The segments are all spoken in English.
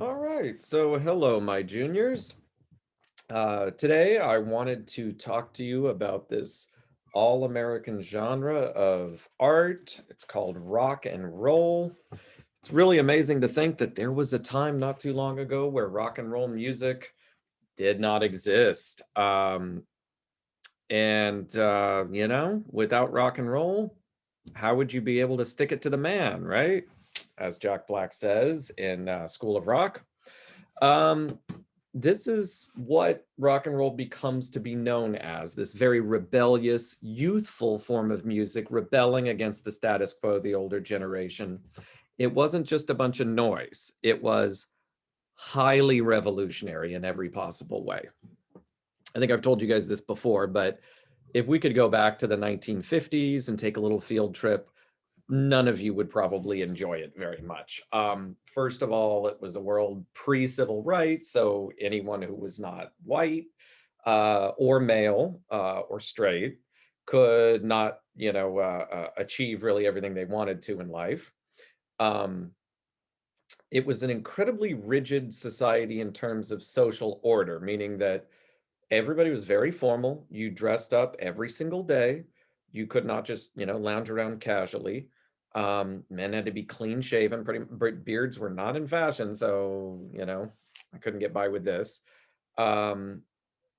All right, so hello, my juniors. Today I wanted to talk to you about this all-American genre of art. It's called rock and roll. It's really amazing to think that there was a time not too long ago where rock and roll music did not exist. Without rock and roll, how would you be able to stick it to the man, right? As Jack Black says in School of Rock. Um, this is what rock and roll becomes to be known as, this very rebellious, youthful form of music, rebelling against the status quo of the older generation. It wasn't just a bunch of noise, it was highly revolutionary in every possible way. I think I've told you guys this before, but if we could go back to the 1950s and take a little field trip, none of you would probably enjoy it very much. First of all, it was a world pre-civil rights, so anyone who was not white or male or straight could not, achieve really everything they wanted to in life. Um, it was an incredibly rigid society in terms of social order, meaning that everybody was very formal. You dressed up every single day. You could not just, lounge around casually. Men had to be clean shaven. Beards were not in fashion, so I couldn't get by with this. Um,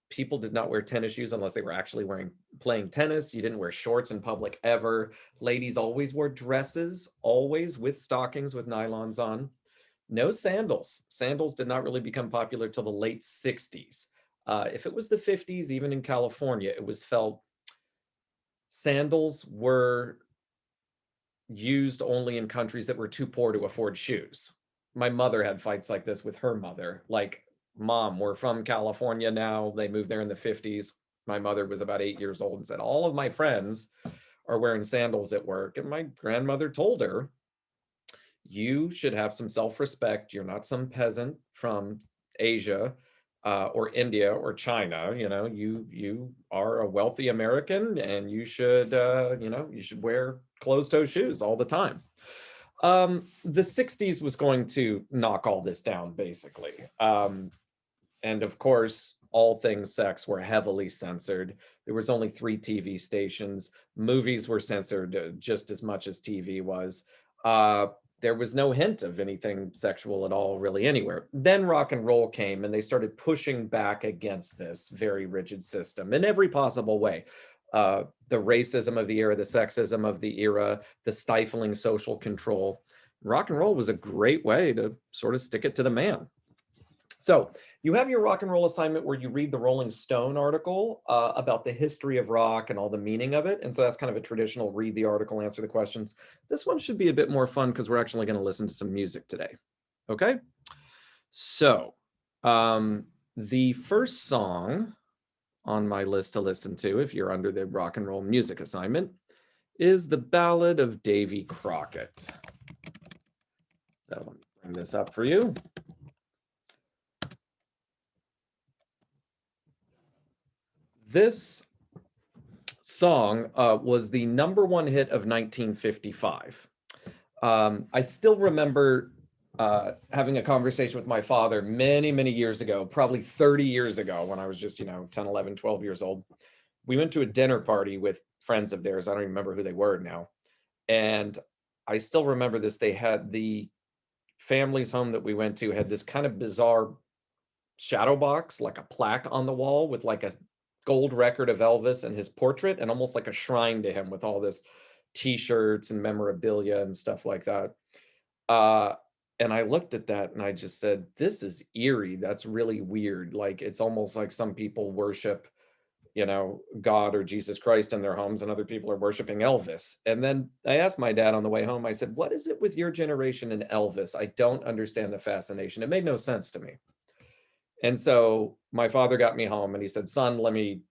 People did not wear tennis shoes unless they were actually playing tennis. You didn't wear shorts in public ever. Ladies always wore dresses, always with stockings with nylons on. No sandals. Sandals did not really become popular till the late 60s. If it was the 50s, even in California, it was felt sandals were used only in countries that were too poor to afford shoes. My mother had fights like this with her mother. Like, Mom, we're from California now. They moved there in the 50s. My mother was about 8 years old and said, all of my friends are wearing sandals at work. And my grandmother told her, you should have some self-respect. You're not some peasant from Asia or India or China. You are a wealthy American, and you should wear closed-toe shoes all the time. The 60s was going to knock all this down, basically. And of course, all things sex were heavily censored. There was only 3 TV stations. Movies were censored just as much as TV was. Uh, there was no hint of anything sexual at all, really, anywhere. Then rock and roll came, and they started pushing back against this very rigid system in every possible way. The racism of the era, the sexism of the era, the stifling social control. Rock and roll was a great way to sort of stick it to the man. So you have your rock and roll assignment where you read the Rolling Stone article about the history of rock and all the meaning of it. And so that's kind of a traditional read the article, answer the questions. This one should be a bit more fun because we're actually going to listen to some music today. Okay. So the first song on my list to listen to, if you're under the rock and roll music assignment, is The Ballad of Davy Crockett. So let me bring this up for you. This song was the #1 hit of 1955. I still remember having a conversation with my father many, many years ago, probably 30 years ago, when I was just, 10, 11, 12 years old. We went to a dinner party with friends of theirs. I don't even remember who they were now. And I still remember this. They had the family's home that we went to had this kind of bizarre shadow box, like a plaque on the wall with like a gold record of Elvis and his portrait, and almost like a shrine to him with all this t-shirts and memorabilia and stuff like that. Uh, and I looked at that and I just said, this is eerie. That's really weird. Like, it's almost like some people worship, God or Jesus Christ in their homes, and other people are worshiping Elvis. And then I asked my dad on the way home, I said, what is it with your generation and Elvis? I don't understand the fascination. It made no sense to me. And so my father got me home and he said, son, let me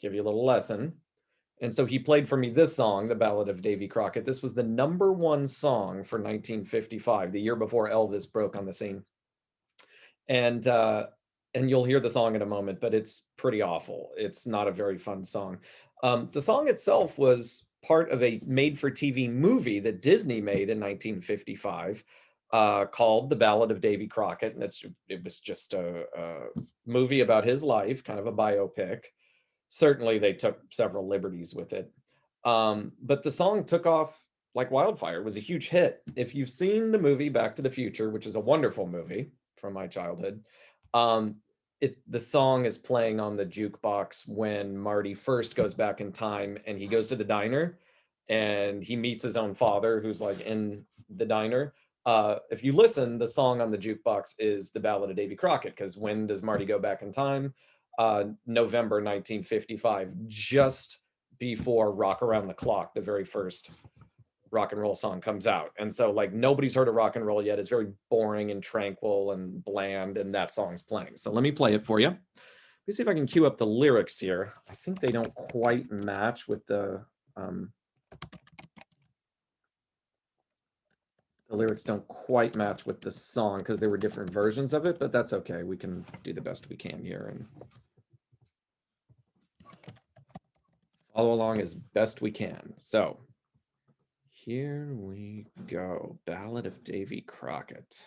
give you a little lesson. And so he played for me this song, The Ballad of Davy Crockett. This was the #1 song for 1955, the year before Elvis broke on the scene. And you'll hear the song in a moment, but it's pretty awful. It's not a very fun song. The song itself was part of a made-for-TV movie that Disney made in 1955. called The Ballad of Davy Crockett. And it was just a movie about his life, kind of a biopic. Certainly they took several liberties with it. But the song took off like wildfire. It was a huge hit. If you've seen the movie Back to the Future, which is a wonderful movie from my childhood, the song is playing on the jukebox when Marty first goes back in time and he goes to the diner and he meets his own father who's like in the diner. If you listen, the song on the jukebox is The Ballad of Davy Crockett, because when does Marty go back in time? November 1955, just before Rock Around the Clock, the very first rock and roll song, comes out. And so like nobody's heard of rock and roll yet. It's very boring and tranquil and bland, and that song's playing. So let me play it for you. Let me see if I can cue up the lyrics here. I think they don't quite match with the lyrics don't quite match with the song because there were different versions of it, but that's okay. We can do the best we can here and follow along as best we can. So here we go. Ballad of Davy Crockett.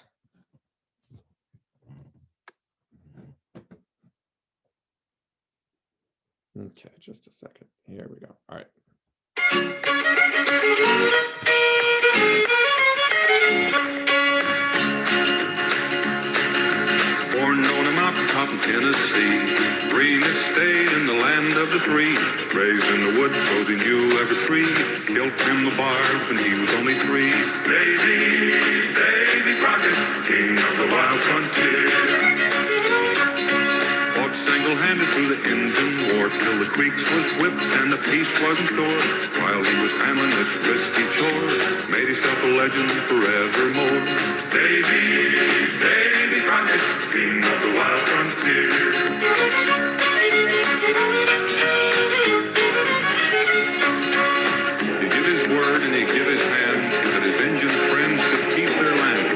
Okay, just a second. Here we go. All right. Born on a mountaintop in Tennessee, green estate in the land of the free. Raised in the woods, so he knew every tree. Killed Tim the Barb when he was only 3. Davy Crockett, king of the wild frontier. Fought single-handed through the Indian War till the Creeks was whipped and the peace wasn't sure. While he was handling this risky chore, made himself a legend forevermore. Davy Crockett, king of the wild frontier. He gave his word and he gave his hand that his Indian friends could keep their land.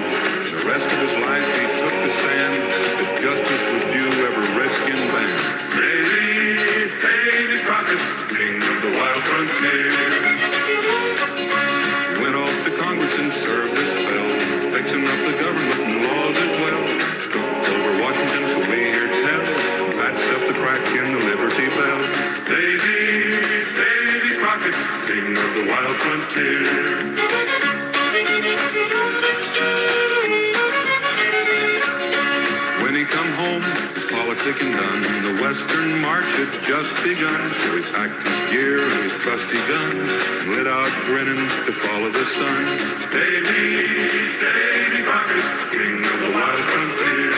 The rest of his life he took the stand that justice was due every redskin band. Davy Crockett, king of the wild frontier. He went off to Congress and served a spell, fixing up the government and laws as well. Took over Washington, so we hear tell, patched up the crack in the Liberty Bell. Davy Crockett, king of the wild frontier. When he come home, his politicking done, the Western March had just begun. So he packed his gear and his trusty gun and lit out grinning to follow the sun. Davy Crockett, king of the wild frontier.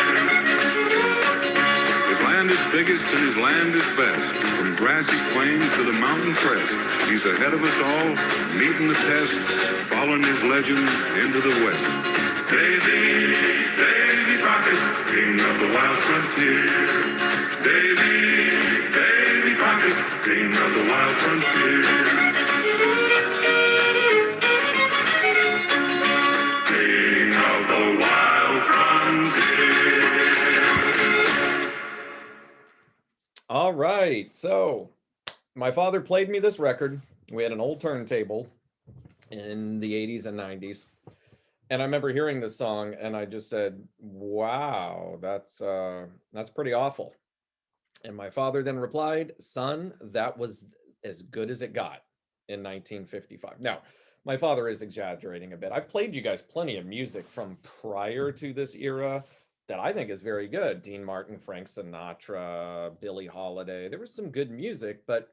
His land is biggest and his land is best, from grassy plains to the mountain crest. He's ahead of us all, meeting the test, following his legend into the west. Davy Crockett, king of the wild frontier. Davy Crockett, king of the wild frontier. King of the wild frontier. All right, so my father played me this record. We had an old turntable in the 80s and 90s. And I remember hearing this song and I just said, wow, that's pretty awful. And my father then replied, son, that was as good as it got in 1955. Now, my father is exaggerating a bit. I've played you guys plenty of music from prior to this era that I think is very good. Dean Martin, Frank Sinatra, Billie Holiday. There was some good music, but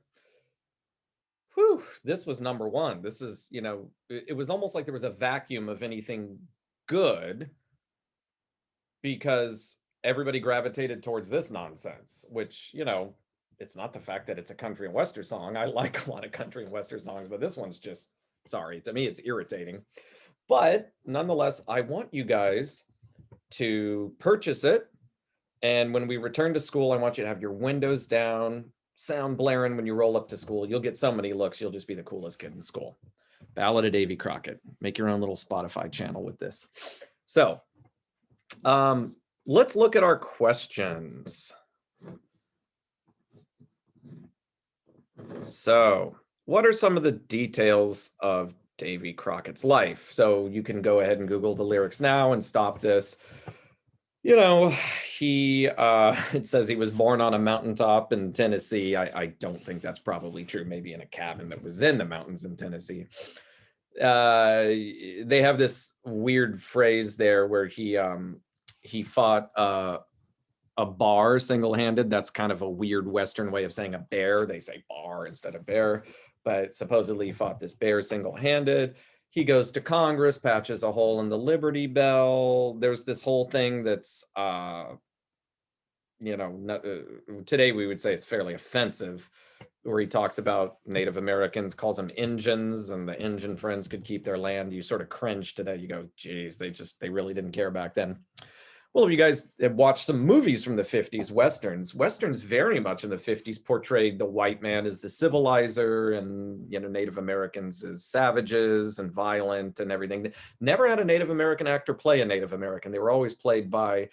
whew, this was number one. This is, it was almost like there was a vacuum of anything good because everybody gravitated towards this nonsense, which, it's not the fact that it's a country and western song. I like a lot of country and western songs, but this one's just, sorry, to me, it's irritating. But nonetheless, I want you guys to purchase it. And when we return to school, I want you to have your windows down, sound blaring when you roll up to school. You'll get so many looks. You'll just be the coolest kid in school. Ballad of Davy Crockett. Make your own little Spotify channel with this. So let's look at our questions. So what are some of the details of Davy Crockett's life. So you can go ahead and Google the lyrics now and stop this. You know, he it says he was born on a mountaintop in Tennessee. I don't think that's probably true. Maybe in a cabin that was in the mountains in Tennessee. They have this weird phrase there where he fought a bar single-handed. That's kind of a weird Western way of saying a bear. They say bar instead of bear, but supposedly he fought this bear single-handed. He goes to Congress, patches a hole in the Liberty Bell. There's this whole thing that's, today we would say it's fairly offensive, where he talks about Native Americans, calls them Injuns, and the Injun friends could keep their land. You sort of cringe today. You go, geez, they really didn't care back then. Well, if you guys have watched some movies from the 50s, Westerns very much in the 50s portrayed the white man as the civilizer and, Native Americans as savages and violent and everything. They never had a Native American actor play a Native American. They were always played by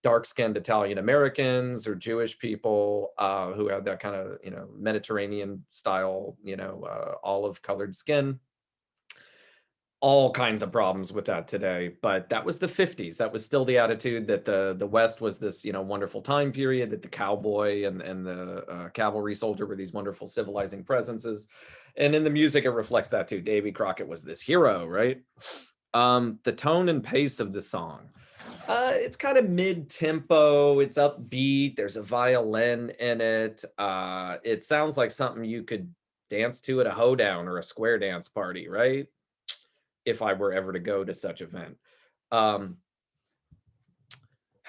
dark-skinned Italian Americans or Jewish people who had that kind of, Mediterranean style, olive-colored skin. All kinds of problems with that today, but that was the 50s. That was still the attitude that the West was this, wonderful time period, that the cowboy and the cavalry soldier were these wonderful civilizing presences. And in the music, it reflects that too. Davy Crockett was this hero, right? The tone and pace of the song. It's kind of mid-tempo, it's upbeat, there's a violin in it. It sounds like something you could dance to at a hoedown or a square dance party, right? If I were ever to go to such event. How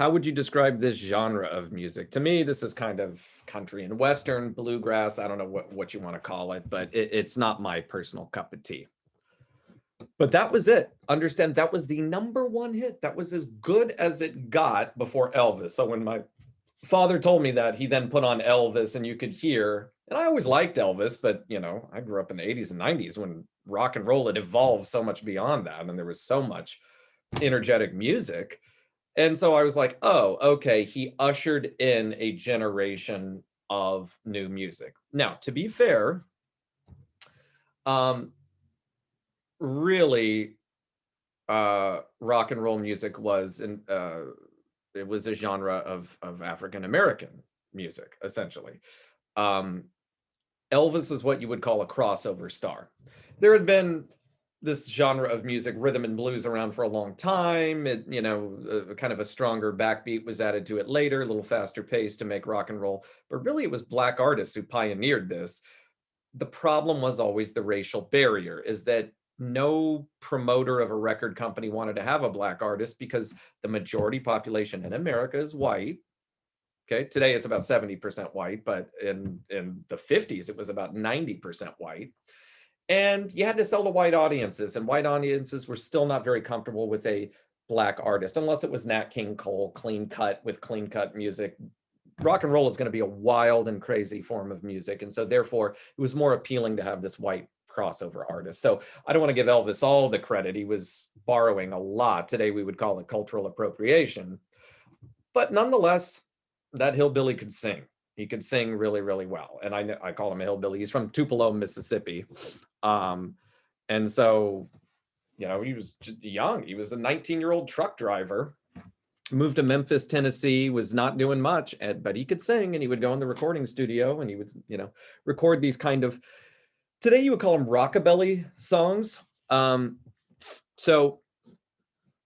would you describe this genre of music? To me, this is kind of country and Western, bluegrass. I don't know what you want to call it, but it's not my personal cup of tea. But that was it. Understand, that was the #1 hit. That was as good as it got before Elvis. So when my father told me that, he then put on Elvis, and you could hear, and I always liked Elvis, but I grew up in the 80s and 90s when rock and roll had evolved so much beyond that, and there was so much energetic music. And so I was like, oh, okay, he ushered in a generation of new music. Now, to be fair, really, rock and roll music was it was a genre of African American music, essentially. Elvis is what you would call a crossover star. There had been this genre of music, rhythm and blues, around for a long time. It, kind of a stronger backbeat was added to it later, a little faster pace to make rock and roll. But really, it was Black artists who pioneered this. The problem was always the racial barrier, is that no promoter of a record company wanted to have a Black artist because the majority population in America is white. Okay, today it's about 70% white, but in the 50s, it was about 90% white. And you had to sell to white audiences, and white audiences were still not very comfortable with a Black artist, unless it was Nat King Cole, clean cut with clean cut music. Rock and roll is going to be a wild and crazy form of music. And so therefore, it was more appealing to have this white crossover artist. So I don't want to give Elvis all the credit. He was borrowing a lot. Today, we would call it cultural appropriation. But nonetheless, that hillbilly could sing. He could sing really, really well. And I call him a hillbilly. He's from Tupelo, Mississippi. And so, he was young. He was a 19-year-old truck driver, moved to Memphis, Tennessee, was not doing much, but he could sing, and he would go in the recording studio and he would, record these kind of, today you would call them rockabilly songs. So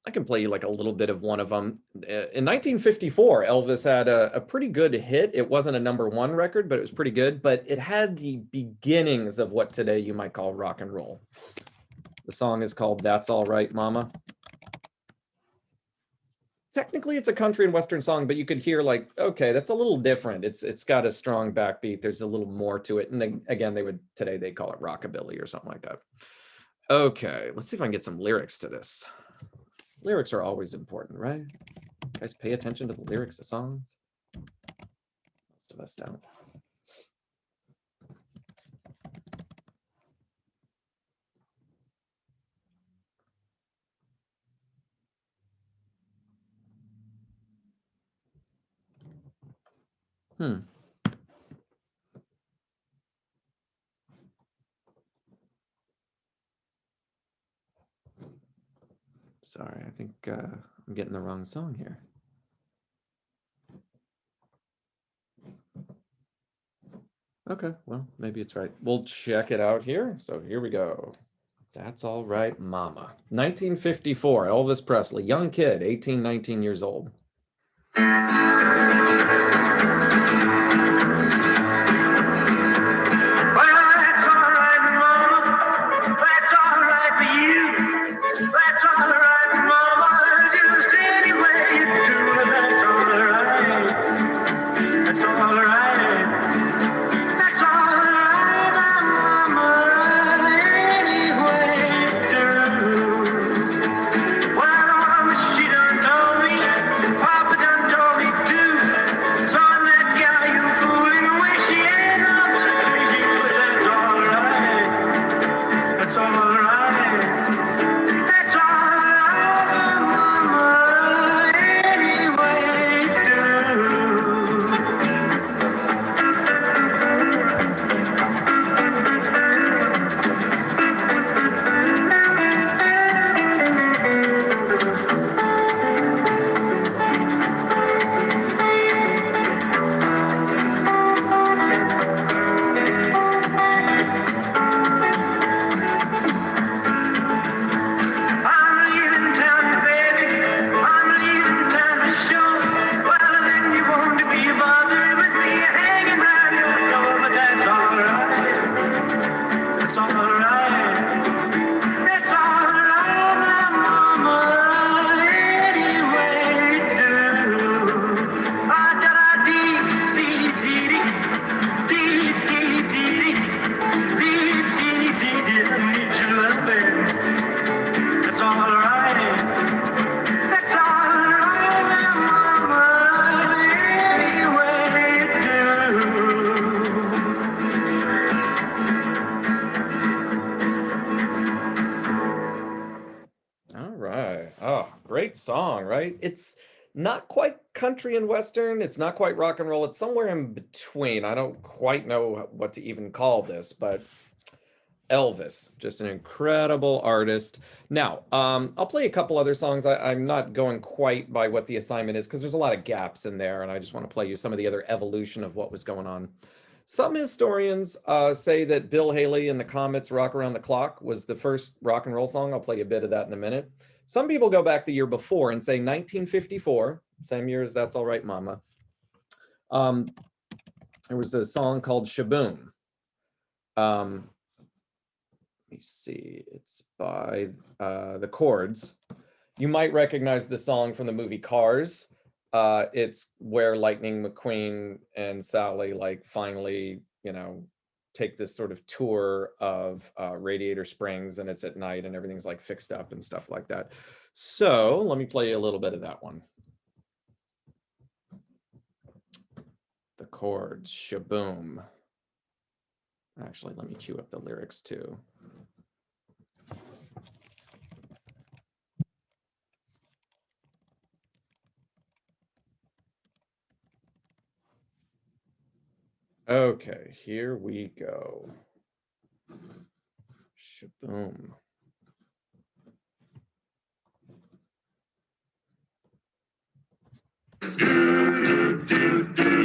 I can play you like a little bit of one of them. In 1954, Elvis had a pretty good hit. It wasn't a #1 record, but it was pretty good. But it had the beginnings of what today you might call rock and roll. The song is called "That's All Right, Mama." Technically, it's a country and Western song, but you could hear like, okay, that's a little different. It's got a strong backbeat. There's a little more to it. And then again, today they call it rockabilly or something like that. Okay, let's see if I can get some lyrics to this. Lyrics are always important, right? You guys pay attention to the lyrics of songs? Most of us don't. sorry. I think I'm getting the wrong song here. Okay, well, maybe it's right. We'll check it out here. So here we go. That's All Right, Mama. 1954, Elvis Presley, young kid, 18, 19 years old. Great song, right? It's not quite country and western. It's not quite rock and roll. It's somewhere in between. I don't quite know what to even call this, but Elvis, just an incredible artist. Now, I'll play a couple other songs. I'm not going quite by what the assignment is because there's a lot of gaps in there, and I just want to play you some of the other evolution of what was going on. Some historians say that Bill Haley and the Comets' Rock Around the Clock was the first rock and roll song. I'll play you a bit of that in a minute. Some people go back the year before and say 1954, same year as That's All Right, Mama. There was a song called Shaboom. Let me see, it's by the Chords. You might recognize the song from the movie Cars. It's where Lightning McQueen and Sally like finally, you know, take this sort of tour of Radiator Springs, and it's at night and everything's like fixed up and stuff like that. So let me play you a little bit of that one. The Chords, Shaboom. Actually, let me cue up the lyrics too. Okay, here we go. Shaboom.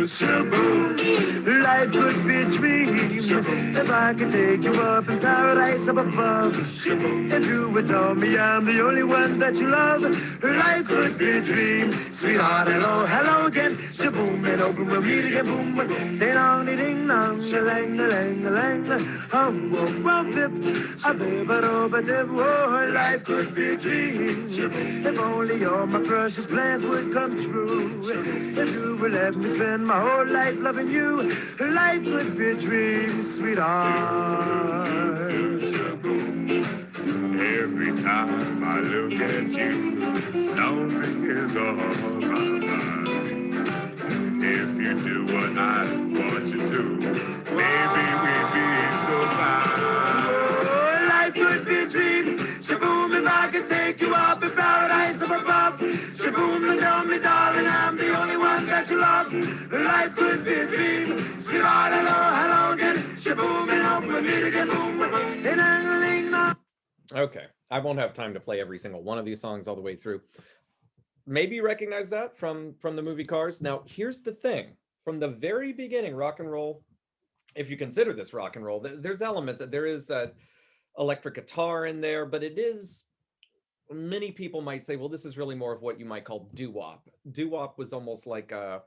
Shaboom, life could be a dream if I could take you up in paradise up above. If you would tell me I'm the only one that you love, life could be a dream. Sweetheart, hello, hello again. Shaboom, and open we'll meet again. Boom, ding dong, ding dong, lang, lang, lang, hum, whoop, whoop, dip, a bib, a dip. Oh, life could be a dream if only all my precious plans would come true. If you would let me spend my whole life loving you, life could be a dream, sweetheart. Every time I look at you, something is on my mind. If you do what I want you to, maybe we'd be so fine. Oh, life could be a dream. Shaboom, if I could take you up in paradise up above. Shaboom, tell me, darling, I'm the only one that you love. Life could be a dream. Sweetheart, hello, hello again. Shaboom, and hope we'll meet again. Boom, ding, ding, ding. Okay, I won't have time to play every single one of these songs all the way through. Maybe you recognize that from the movie Cars. Now, here's the thing. From the very beginning, rock and roll, if you consider this rock and roll, there's elements that there is that electric guitar in there, but it is, many people might say, well, this is really more of what you might call doo-wop. Doo-wop was almost like a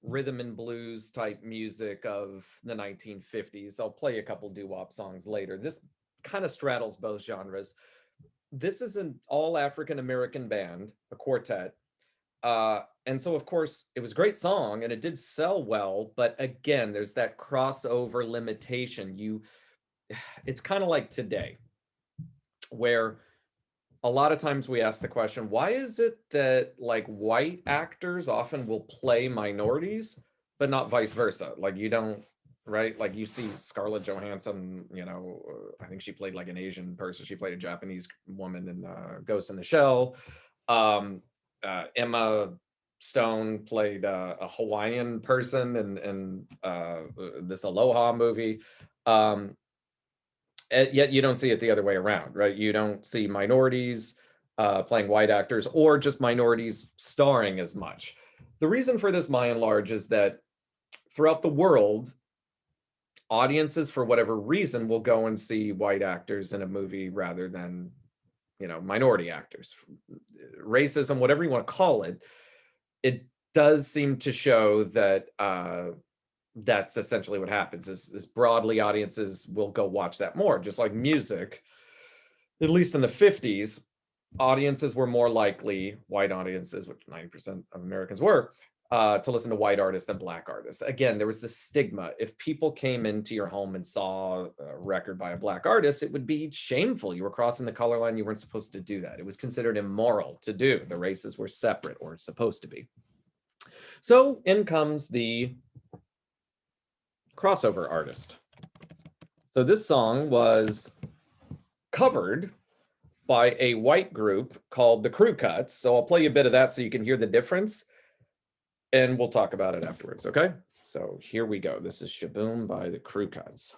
rhythm and blues type music of the 1950s. I'll play a couple doo-wop songs later. This kind of straddles both genres. This is an all African American band, a quartet. And so, of course, it was a great song and it did sell well. But again, there's that crossover limitation. It's kind of like today, where a lot of times we ask the question, why is it that like white actors often will play minorities, but not vice versa? Like you don't, right? Like you see Scarlett Johansson, I think she played like an Asian person. She played a Japanese woman in Ghost in the Shell. Emma Stone played a Hawaiian person in this Aloha movie. Yet you don't see it the other way around, right? You don't see minorities playing white actors or just minorities starring as much. The reason for this, by and large, is that throughout the world, audiences, for whatever reason, will go and see white actors in a movie rather than, minority actors. Racism, whatever you want to call it, it does seem to show that that's essentially what happens is broadly audiences will go watch that more, just like music. At least in the 50s, audiences were more likely, white audiences, which 90% of Americans were, to listen to white artists than black artists. Again, there was this stigma. If people came into your home and saw a record by a black artist, it would be shameful. You were crossing the color line. You weren't supposed to do that. It was considered immoral to do. The races were separate, or supposed to be. So in comes the crossover artist. So this song was covered by a white group called the Crew Cuts. So I'll play you a bit of that so you can hear the difference, and we'll talk about it afterwards, okay? So here we go. This is Shaboom by the Crew Cuts.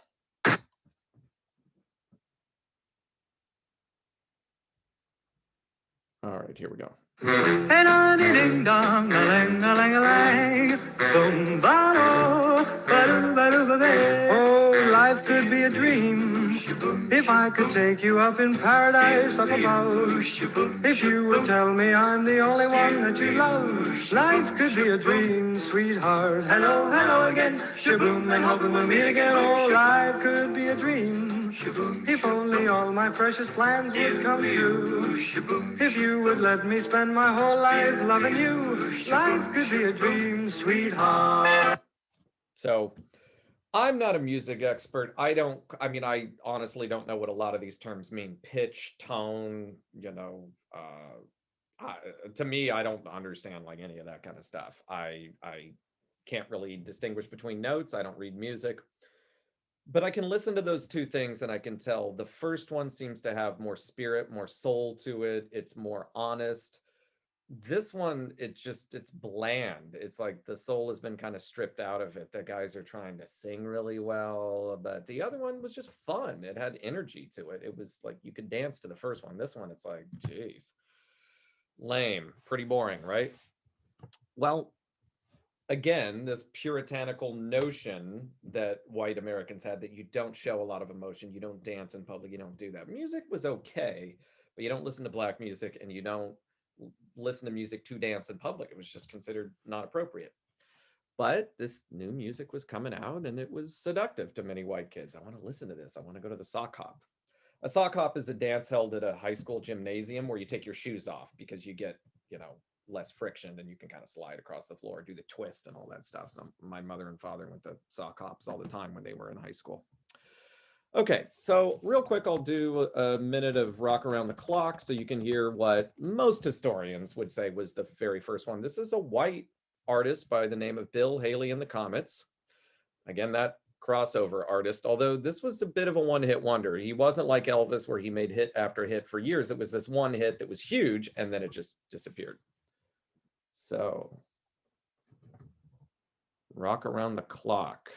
All right, here we go. Ding dong, a lang, a lang, a lang. Boom, ba-do, ba-do, ba-do, ba-do. Oh, life could be a dream if I could take you up in paradise up above. If you would tell me I'm the only one that you love. Life could be a dream, sweetheart. Hello, hello again. Shaboom, and hoping we'll meet again. Oh, life could be a dream. If only all my precious plans would come true. If you would let me spend my whole life loving you, life could be a dream, sweetheart. So I'm not a music expert. I honestly don't know what a lot of these terms mean. Pitch, tone, to me, I don't understand like any of that kind of stuff. I can't really distinguish between notes. I don't read music. But I can listen to those two things and I can tell the first one seems to have more spirit, more soul to it. It's more honest. This one, it's bland. It's like the soul has been kind of stripped out of it. The guys are trying to sing really well, but the other one was just fun. It had energy to it. It was like you could dance to the first one. This one, it's like, geez, lame, pretty boring, right? Well, again, this puritanical notion that white Americans had that you don't show a lot of emotion, you don't dance in public, you don't do that. Music was okay, but you don't listen to black music and you don't listen to music to dance in public. It was just considered not appropriate. But this new music was coming out and it was seductive to many white kids. I want to listen to this. I want to go to the sock hop. A sock hop is a dance held at a high school gymnasium where you take your shoes off because you get, less friction and you can kind of slide across the floor, do the twist and all that stuff. So my mother and father went to sock hops all the time when they were in high school. Okay, so real quick, I'll do a minute of Rock Around the Clock so you can hear what most historians would say was the very first one. This is a white artist by the name of Bill Haley and the Comets. Again, that crossover artist, although this was a bit of a one-hit wonder. He wasn't like Elvis where he made hit after hit for years. It was this one hit that was huge and then it just disappeared. So, Rock Around the Clock.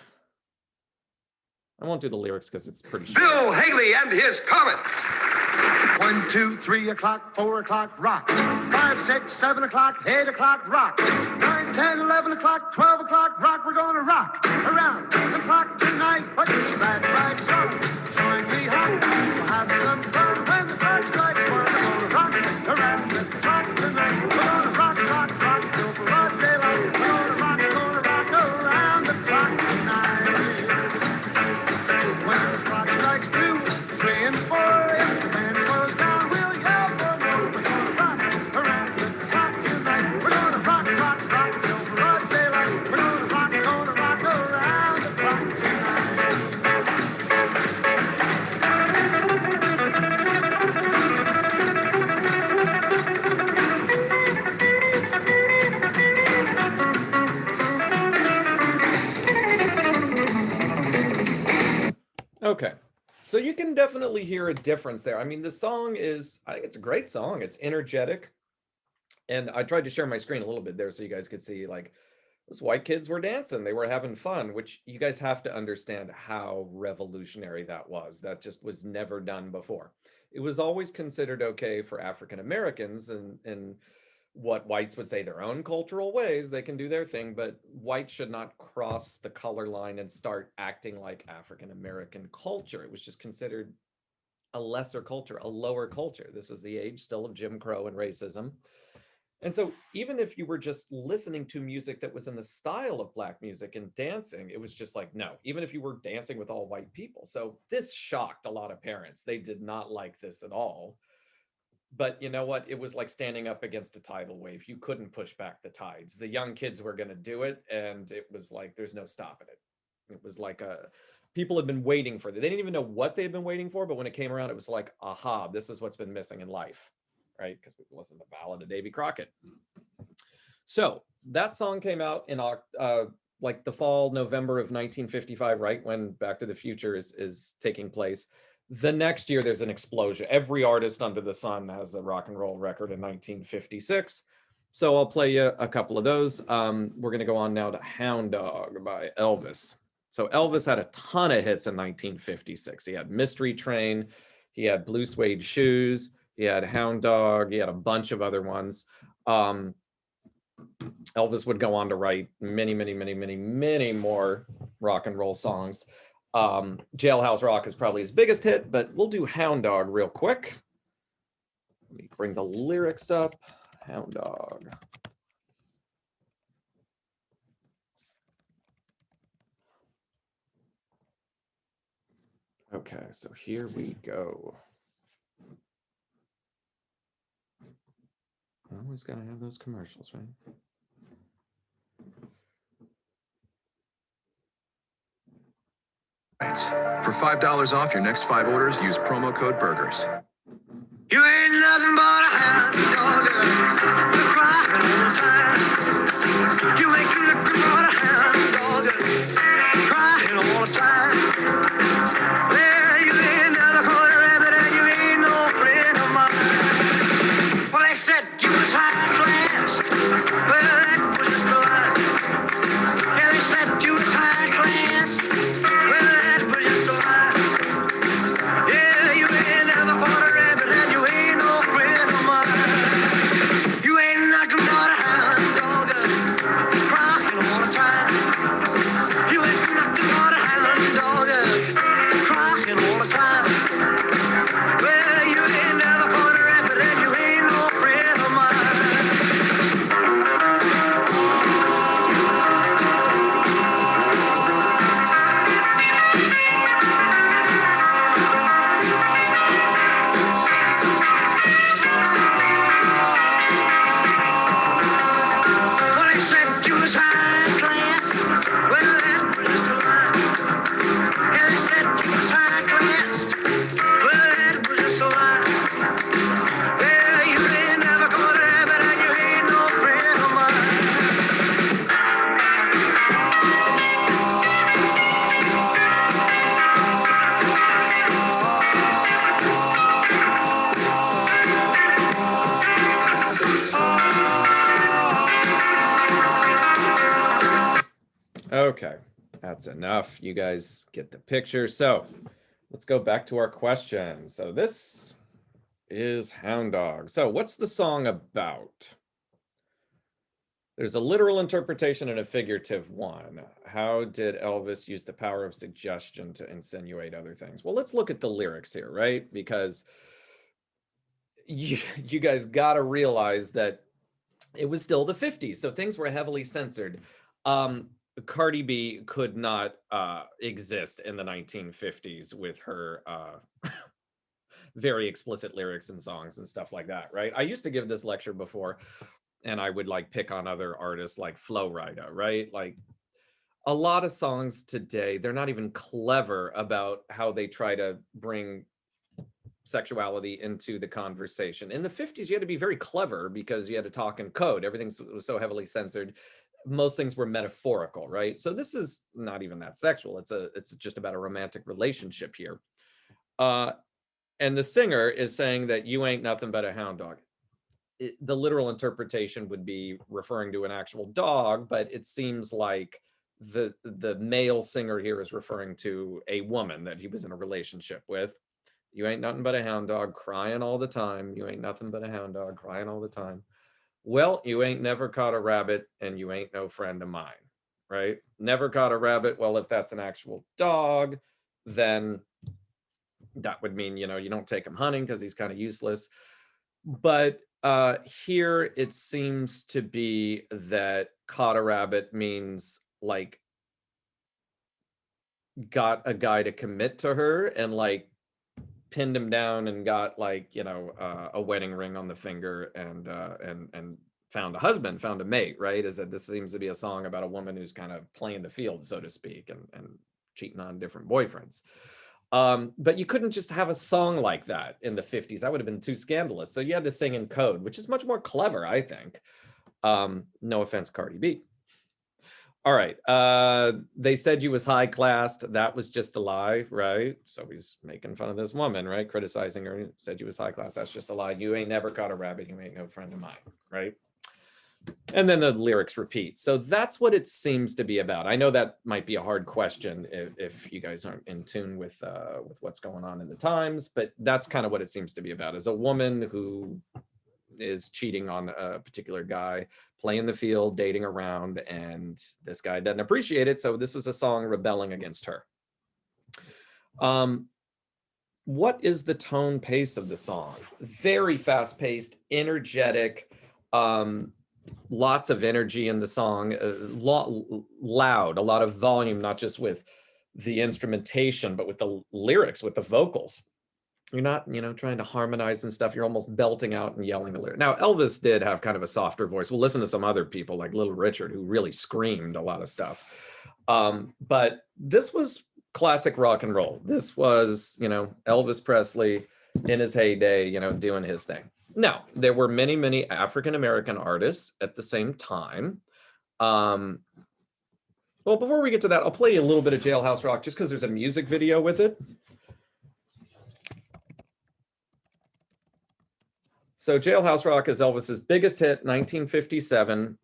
I won't do the lyrics because it's pretty short. Bill Haley and his Comets. 1, 2, 3 o'clock, 4 o'clock, rock. 5, 6, 7 o'clock, 8 o'clock, rock. 9, 10, 11 o'clock, 12 o'clock, rock. We're gonna rock around the clock tonight. Put your glad rags on, join me home. We'll have some fun when the clock strikes 1. We're gonna rock around the clock tonight. We're gonna rock, rock, rock till broad daylight. We're gonna rock around the clock tonight. When the clock strikes 2, 3, and 4, if the band slows down, we'll yell for more. We're gonna rock around the clock tonight. We're gonna rock, rock, rock till broad daylight. We're gonna rock around the clock tonight. Okay. So you can definitely hear a difference there. I mean, the song is, I think it's a great song. It's energetic. And I tried to share my screen a little bit there so you guys could see, like, those white kids were dancing. They were having fun, which you guys have to understand how revolutionary that was. That just was never done before. It was always considered okay for African Americans and what whites would say their own cultural ways. They can do their thing, but whites should not cross the color line and start acting like African American culture. It was just considered a lesser culture, a lower culture. This is the age still of Jim Crow and racism. And so even if you were just listening to music that was in the style of Black music and dancing, it was just like, no, even if you were dancing with all white people. So this shocked a lot of parents. They did not like this at all. But you know what? It was like standing up against a tidal wave. You couldn't push back the tides. The young kids were going to do it. And it was like, there's no stopping it. It was like people had been waiting for it. They didn't even know what they'd been waiting for. But when it came around, it was like, aha, this is what's been missing in life. Right? Because we listened to Ballad of Davy Crockett. So that song came out in like the fall, November of 1955, right? When Back to the Future is taking place. The next year, there's an explosion. Every artist under the sun has a rock and roll record in 1956. So I'll play you a couple of those. We're going to go on now to Hound Dog by Elvis. So Elvis had a ton of hits in 1956. He had Mystery Train. He had Blue Suede Shoes. He had Hound Dog. He had a bunch of other ones. Elvis would go on to write many, many, many, many, many more rock and roll songs. Jailhouse Rock is probably his biggest hit, but we'll do Hound Dog real quick. Let me bring the lyrics up. Hound Dog. Okay, so here we go. Always gotta have those commercials, right? For $5 off your next 5 orders, use promo code BURGERS. You ain't nothing but a hound dog, you cry all the time. You ain't nothing but a hound dog, crying all the time. Well, you ain't never caught a rabbit and you ain't no friend of mine. Well, they said you was high class. Well, that was just a lie. Yeah, they said you was high class. Well, that was just a lie. Yeah, you ain't never caught a rabbit and you ain't no friend of mine. You ain't nothing but a hound dog, crying all the time. You ain't nothing but a hound dog, crying all the time. Well, you ain't never caught a rabbit and you ain't no friend of mine. Well, they said you was high class. Well, that was just a lie. Yeah, they said you was high class. Well, that was just a lie. Yeah, you ain't never caught a rabbit and you ain't no friend of mine. Okay, That's enough. You guys get the picture. So let's go back to our question. So this is Hound Dog. So what's the song about? There's a literal interpretation and a figurative one. How did Elvis use the power of suggestion to insinuate other things? Well, let's look at the lyrics here, right? Because you guys got to realize that it was still the 50s, so things were heavily censored. Cardi B could not exist in the 1950s with her very explicit lyrics and songs and stuff like that, right? I used to give this lecture before, and I would like pick on other artists like Flo Rida, right? Like a lot of songs today, they're not even clever about how they try to bring sexuality into the conversation. In the 50s, you had to be very clever because you had to talk in code. Everything was so heavily censored. Most things were metaphorical, right? So this is not even that sexual. It's just about a romantic relationship here. And the singer is saying that you ain't nothing but a hound dog. The literal interpretation would be referring to an actual dog, but it seems like the male singer here is referring to a woman that he was in a relationship with. You ain't nothing but a hound dog crying all the time. You ain't nothing but a hound dog crying all the time. Well, you ain't never caught a rabbit and you ain't no friend of mine, right? Never caught a rabbit. Well, if that's an actual dog, then that would mean, you don't take him hunting because he's kind of useless. But here it seems to be that caught a rabbit means like got a guy to commit to her and like pinned him down and got like, a wedding ring on the finger and found a husband, found a mate, right? Is that this seems to be a song about a woman who's kind of playing the field, so to speak, and cheating on different boyfriends. But you couldn't just have a song like that in the 50s. That would have been too scandalous. So you had to sing in code, which is much more clever, I think. No offense, Cardi B. All right. They said you was high class. That was just a lie, right? So he's making fun of this woman, right? Criticizing her. He said you was high class. That's just a lie. You ain't never caught a rabbit. You ain't no friend of mine, right? And then the lyrics repeat. So that's what it seems to be about. I know that might be a hard question if you guys aren't in tune with what's going on in the times, but that's kind of what it seems to be about, is a woman who is cheating on a particular guy, playing the field, dating around, and this guy doesn't appreciate it. So this is a song rebelling against her. What is the tone pace of the song? Very fast paced, energetic, lots of energy in the song, loud, a lot of volume, not just with the instrumentation, but with the lyrics, with the vocals. You're not, trying to harmonize and stuff. You're almost belting out and yelling the lyric. Now, Elvis did have kind of a softer voice. We'll listen to some other people like Little Richard, who really screamed a lot of stuff. But this was classic rock and roll. This was, Elvis Presley in his heyday, doing his thing. Now, there were many, many African-American artists at the same time. Well, before we get to that, I'll play you a little bit of Jailhouse Rock just because there's a music video with it. So Jailhouse Rock is Elvis's biggest hit, 1957,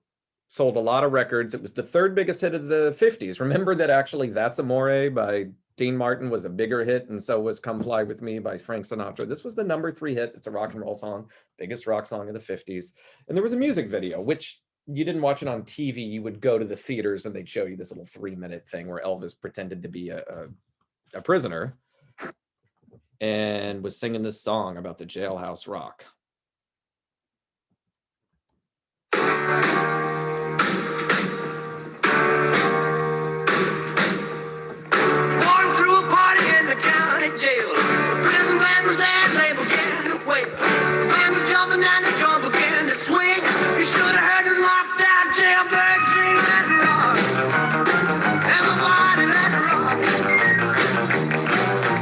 sold a lot of records. It was the third biggest hit of the 50s. Remember that actually That's Amore by Dean Martin was a bigger hit, and so was Come Fly With Me by Frank Sinatra. This was the number 3 hit. It's a rock and roll song, biggest rock song of the 50s. And there was a music video, which you didn't watch it on TV. You would go to the theaters and they'd show you this little 3-minute thing where Elvis pretended to be a prisoner and was singing this song about the Jailhouse Rock. Jail. The prison band was there and they began to wail. The band was jumping and the drum began to swing. You should have heard the locked out jailbird sing. Let it rock. Everybody let it rock.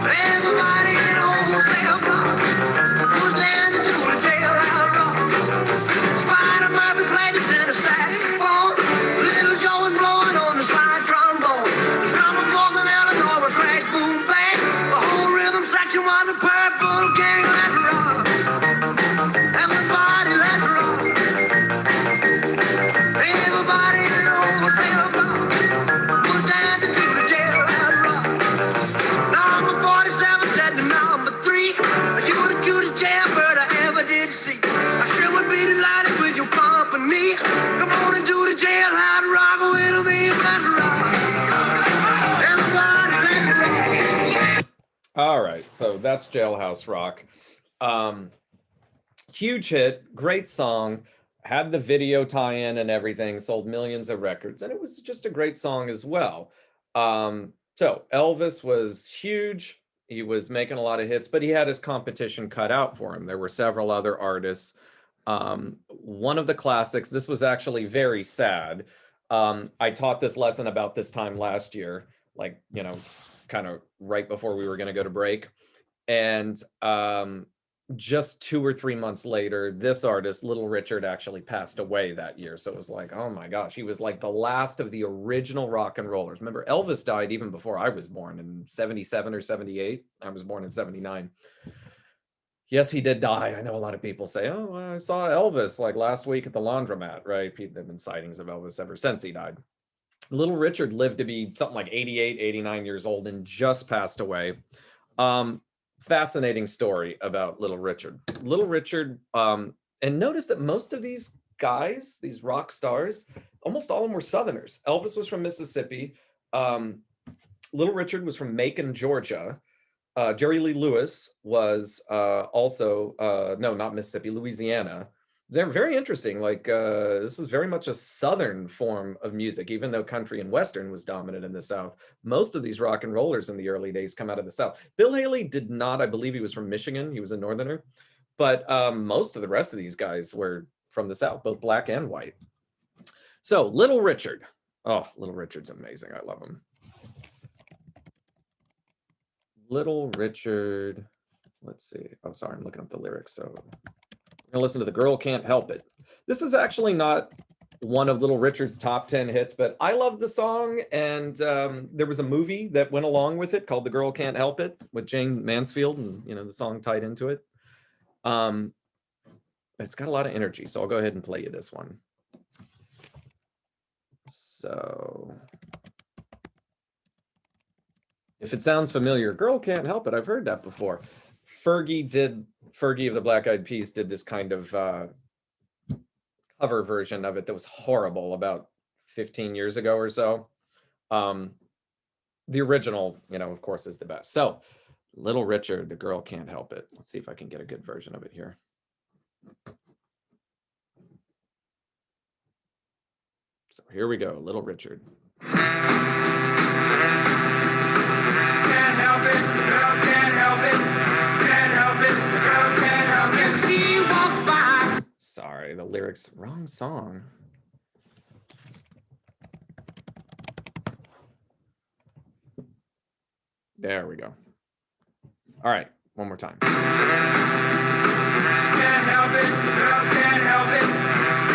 Everybody in the whole cell block was there to do it. All right, so that's Jailhouse Rock. Huge hit, great song, had the video tie-in and everything, sold millions of records, and it was just a great song as well. So Elvis was huge. He was making a lot of hits, but he had his competition cut out for him. There were several other artists. One of the classics, this was actually very sad. I taught this lesson about this time last year, like, you know, kind of right before we were going to go to break. And just 2 or 3 months later, this artist, Little Richard, actually passed away that year. So it was like, oh my gosh, he was like the last of the original rock and rollers. Remember, Elvis died even before I was born in 77 or 78. I was born in 79. Yes, he did die. I know a lot of people say, oh, I saw Elvis like last week at the laundromat, right? There have been sightings of Elvis ever since he died. Little Richard lived to be something like 88, 89 years old and just passed away. Fascinating story about Little Richard. Little Richard, and notice that most of these guys, these rock stars, almost all of them were Southerners. Elvis was from Mississippi. Little Richard was from Macon, Georgia. Jerry Lee Lewis was also, no, not Mississippi, Louisiana. They're very interesting. Like, this is very much a Southern form of music, even though country and Western was dominant in the South. Most of these rock and rollers in the early days come out of the South. Bill Haley did not, I believe he was from Michigan. He was a Northerner. But most of the rest of these guys were from the South, both black and white. So Little Richard. Oh, Little Richard's amazing. I love him. Little Richard. Let's see. Oh, sorry, I'm looking up the lyrics. So we're gonna listen to The Girl Can't Help It. This is actually not one of Little Richard's top 10 hits, but I love the song. And there was a movie that went along with it called The Girl Can't Help It with Jane Mansfield, and you know, the song tied into it. It's got a lot of energy, so I'll go ahead and play you this one. So if it sounds familiar, Girl Can't Help It. I've heard that before. Fergie of the Black Eyed Peas did this kind of cover version of it that was horrible about 15 years ago or so. The original, you know, of course, is the best. So Little Richard, The Girl Can't Help It. Let's see if I can get a good version of it here. So here we go, Little Richard. Can't help it, the girl can't help it. Can't help it, the girl can't help it. She walks by. Sorry, the lyrics, wrong song. There we go. All right, one more time. Can't help it, the girl can't help it.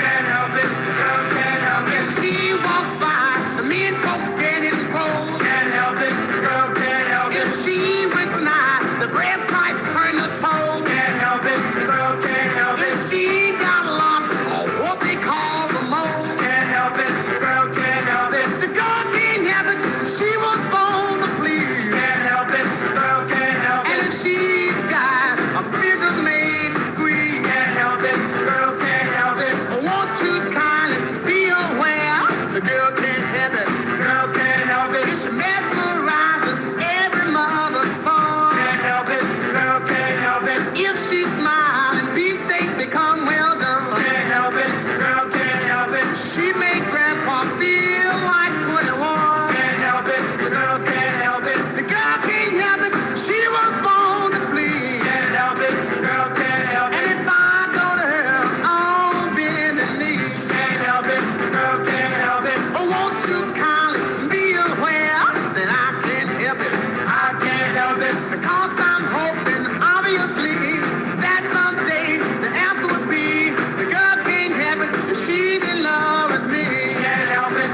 Can't help it, the girl can't help it. She walks by, the men folks getting cold. Can't help it, the girl can't help it. If she went tonight, the grass lights turn to toll. Can't help it, the girl can't help it. If she got a lot of what they call the mold. Can't help it, the girl can't help it. The girl can't help it, she was born to please. Can't help it, the girl can't help it. And if she's got a bigger maid to squeeze. Can't help it, the girl can't help it. Won't you kindly be aware? The girl can't help it, the girl can't help it. She mesmerizes every mother's son. Can't help it, the girl can't help it. If she smiles and beefsteak become well done. Can't help it, the girl can't help it. She make grandpa feel like 21. Can't help it, the girl can't help it. The girl can't help it, she was born to please. Can't help it, the girl can't help it. And if I go to her on bending knees. Can't help it, the girl can't help it. Oh, won't you kindly be aware that I can't help it? I can't help it because I'm hoping, obviously, that someday the answer would be the girl can't help it. She's in love with me. Can't help it.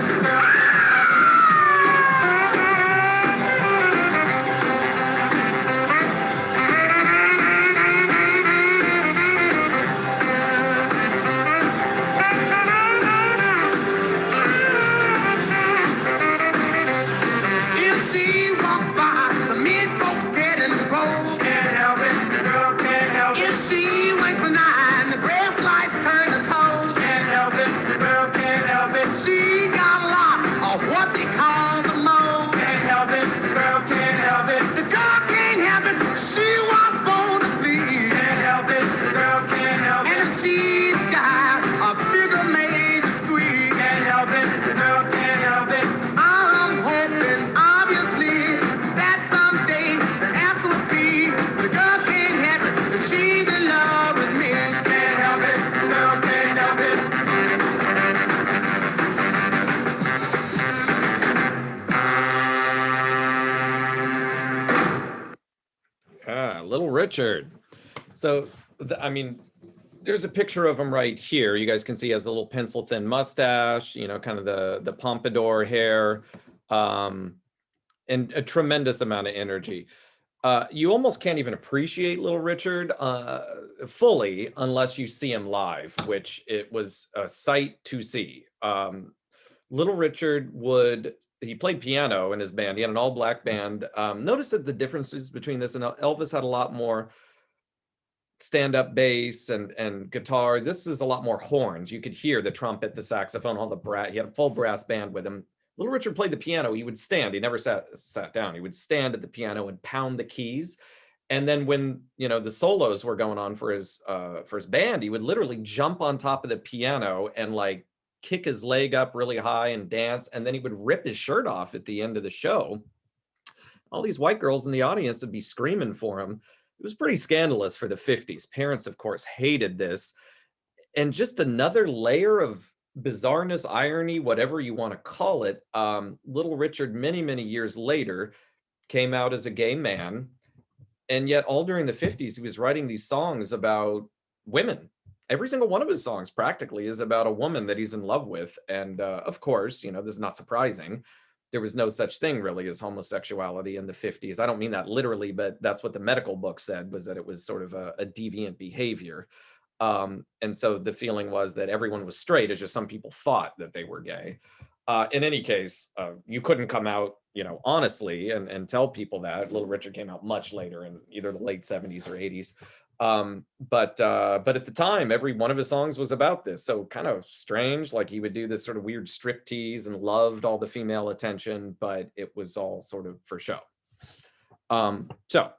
Richard. So, I mean, there's a picture of him right here. You guys can see he has a little pencil thin mustache, you know, kind of the pompadour hair, and a tremendous amount of energy. You almost can't even appreciate Little Richard fully unless you see him live, which it was a sight to see. Little Richard he played piano in his band. He had an all black band. Notice that the differences between this and Elvis had a lot more stand-up bass and guitar. This is a lot more horns. You could hear the trumpet, the saxophone, all the brass. He had a full brass band with him. Little Richard played the piano. He would stand. He never sat down. He would stand at the piano and pound the keys. And then when, you know, the solos were going on for his band, he would literally jump on top of the piano and like kick his leg up really high and dance. And then he would rip his shirt off at the end of the show. All these white girls in the audience would be screaming for him. It was pretty scandalous for the 50s. Parents, of course, hated this. And just another layer of bizarreness, irony, whatever you want to call it. Little Richard, many, many years later, came out as a gay man. And yet all during the 50s, he was writing these songs about women. Every single one of his songs practically is about a woman that he's in love with. And of course, you know, this is not surprising. There was no such thing really as homosexuality in the 50s. I don't mean that literally, but that's what the medical book said, was that it was sort of a deviant behavior. And so the feeling was that everyone was straight. It's just some people thought that they were gay. In any case, you couldn't come out, you know, honestly and tell people that. Little Richard came out much later in either the late 70s or 80s. But at the time, every one of his songs was about this. So kind of strange, like he would do this sort of weird striptease and loved all the female attention, but it was all sort of for show. So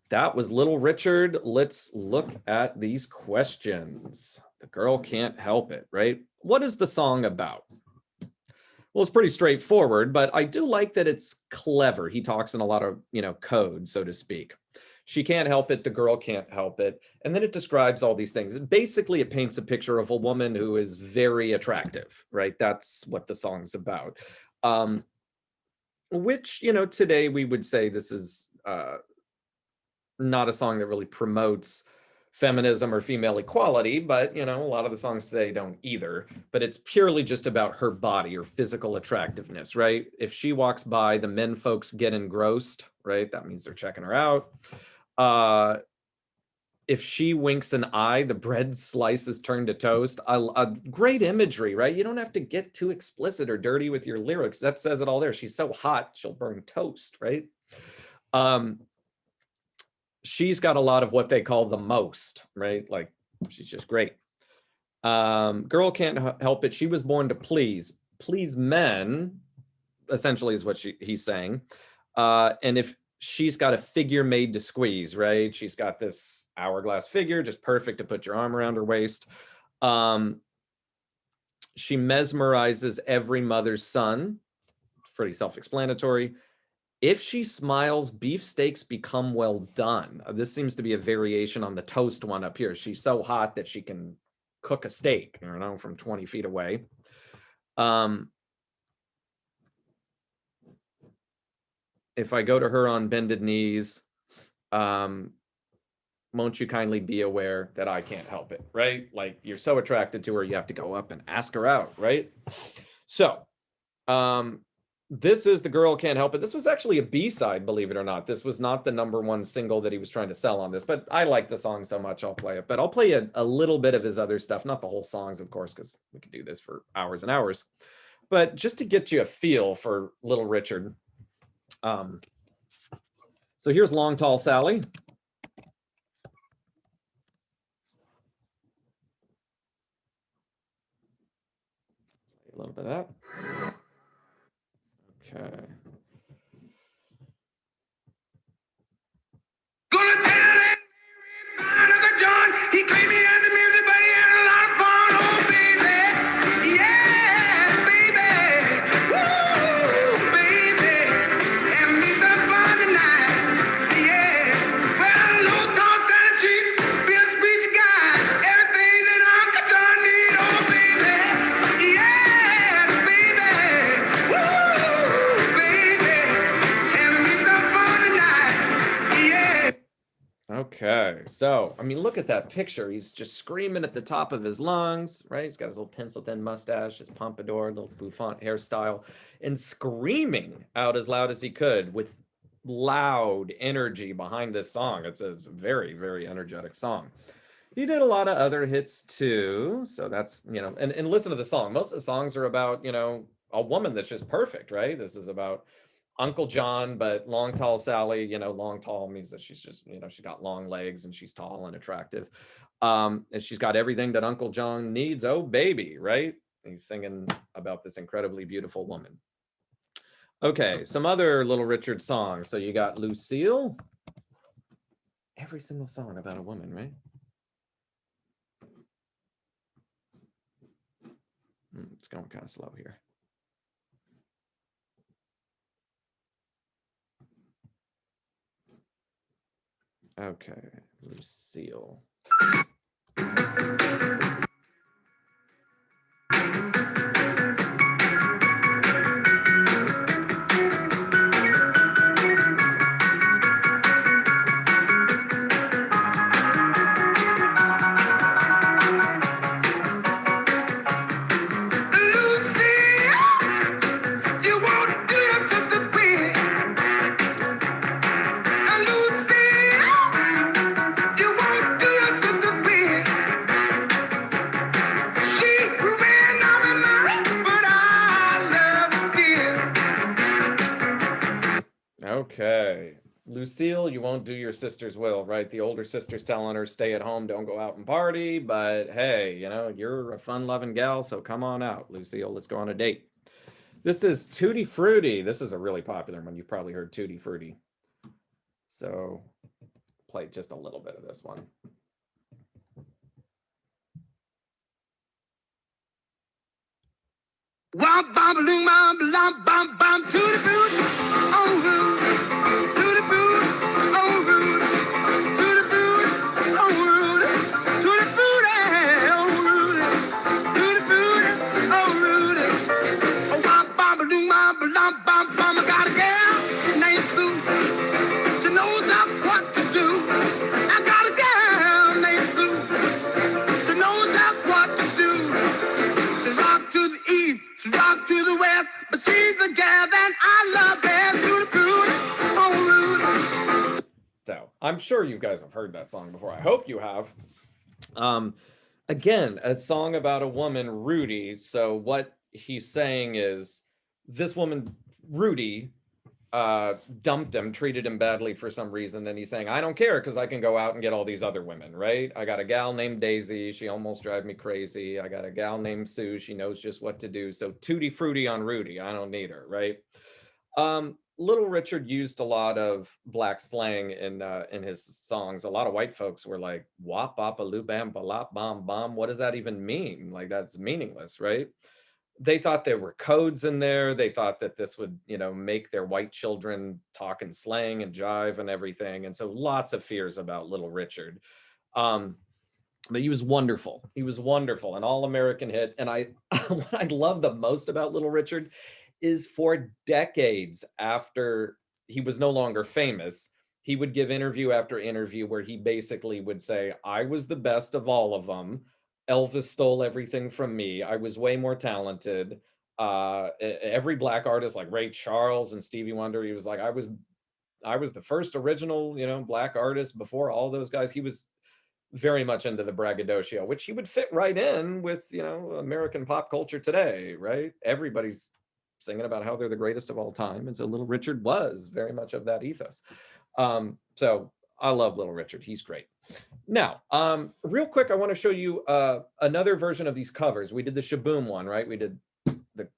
that was Little Richard. Let's look at these questions. The Girl Can't Help It, right? What is the song about? Well, it's pretty straightforward, but I do like that it's clever. He talks in a lot of, you know, code, so to speak. She can't help it. The girl can't help it. And then it describes all these things. Basically, it paints a picture of a woman who is very attractive, right? That's what the song's about. Which, you know, today we would say this is not a song that really promotes feminism or female equality, but, you know, a lot of the songs today don't either. But it's purely just about her body or physical attractiveness, right? If she walks by, the men folks get engrossed, right? That means they're checking her out. If she winks an eye, the bread slices turn to toast. A great imagery, right? You don't have to get too explicit or dirty with your lyrics. That says it all there. She's so hot, she'll burn toast, right? She's got a lot of what they call the most, right? Like, she's just great. Girl can't help it. She was born to please men, essentially is what he's saying. And if she's got a figure made to squeeze, right? She's got this hourglass figure, just perfect to put your arm around her waist. She mesmerizes every mother's son. Pretty self-explanatory. If she smiles, beefsteaks become well done. This seems to be a variation on the toast one up here. She's so hot that she can cook a steak, you know, from 20 feet away. If I go to her on bended knees, won't you kindly be aware that I can't help it, right? Like, you're so attracted to her, you have to go up and ask her out, right? So, this is The Girl Can't Help It. This was actually a B-side, believe it or not. This was not the #1 single that he was trying to sell on this, but I like the song so much, I'll play it. But I'll play a little bit of his other stuff, not the whole songs, of course, because we could do this for hours and hours. But just to get you a feel for Little Richard. So here's Long Tall Sally. A little bit of that. Okay. Gonna tell it about Uncle John. He claimed me as a music, but he had a lot of fun. Oh, baby. Yeah, baby. Woo, baby. Having me some fun tonight. Yeah. Well, no tall Sally, she be a speech guy. Everything that Uncle John need. Oh, baby. Yeah, baby. Woo, baby. Okay, so I mean, look at that picture. He's just screaming at the top of his lungs, right? He's got his little pencil-thin mustache, his pompadour, little bouffant hairstyle, and screaming out as loud as he could with loud energy behind this song. It's a very, very energetic song. He did a lot of other hits too. So that's, and listen to the song. Most of the songs are about, a woman that's just perfect, right? This is about Uncle John, but long, tall Sally, long, tall means that she's just, she got long legs and she's tall and attractive. And she's got everything that Uncle John needs. Oh, baby, right? He's singing about this incredibly beautiful woman. Okay, some other Little Richard songs. So you got Lucille. Every single song about a woman, right? It's going kind of slow here. Okay, Lucille. Okay. Lucille, you won't do your sister's will, right? The older sister's telling her, stay at home, don't go out and party. But hey, you're a fun-loving gal, so come on out, Lucille. Let's go on a date. This is Tutti Frutti. This is a really popular one. You've probably heard Tutti Frutti. So play just a little bit of this one. Womp bam loom bam blam bam bam tutti frutti, oh Rudy, tutti frutti, oh Rudy, tutti frutti, oh Rudy, tutti frutti, oh Rudy, tutti frutti, oh Rudy. Oh womp bam loom bam blam bam bam. I got a girl named Sue. She knows just what to do. I got a girl named Sue. She knows just what to do. She rock to the east. She rock to the west, but she's the gal that I love best. Tutti frutti, oh Rudy. So I'm sure you guys have heard that song before. I hope you have. Again, a song about a woman, Rudy. So what he's saying is this woman, Rudy, dumped him, treated him badly for some reason. And he's saying, I don't care because I can go out and get all these other women, right? I got a gal named Daisy. She almost drives me crazy. I got a gal named Sue. She knows just what to do. So tutti frutti on Rudy. I don't need her, right? Little Richard used a lot of black slang in his songs. A lot of white folks were like, wop, bop, a loo, bam, balop, bom, bom. What does that even mean? Like, that's meaningless, right? They thought there were codes in there. They thought that this would, make their white children talk in slang and jive and everything. And so lots of fears about Little Richard. But he was wonderful. He was wonderful, an all-American hit. And what I love the most about Little Richard is for decades after he was no longer famous, he would give interview after interview where he basically would say, I was the best of all of them. Elvis stole everything from me. I was way more talented. Every black artist like Ray Charles and Stevie Wonder, he was like, I was the first original, black artist before all those guys. He was very much into the braggadocio, which he would fit right in with, American pop culture today, right? Everybody's singing about how they're the greatest of all time. And so Little Richard was very much of that ethos. So I love Little Richard. He's great. Now, real quick, I want to show you another version of these covers. We did the Shaboom one, right? We did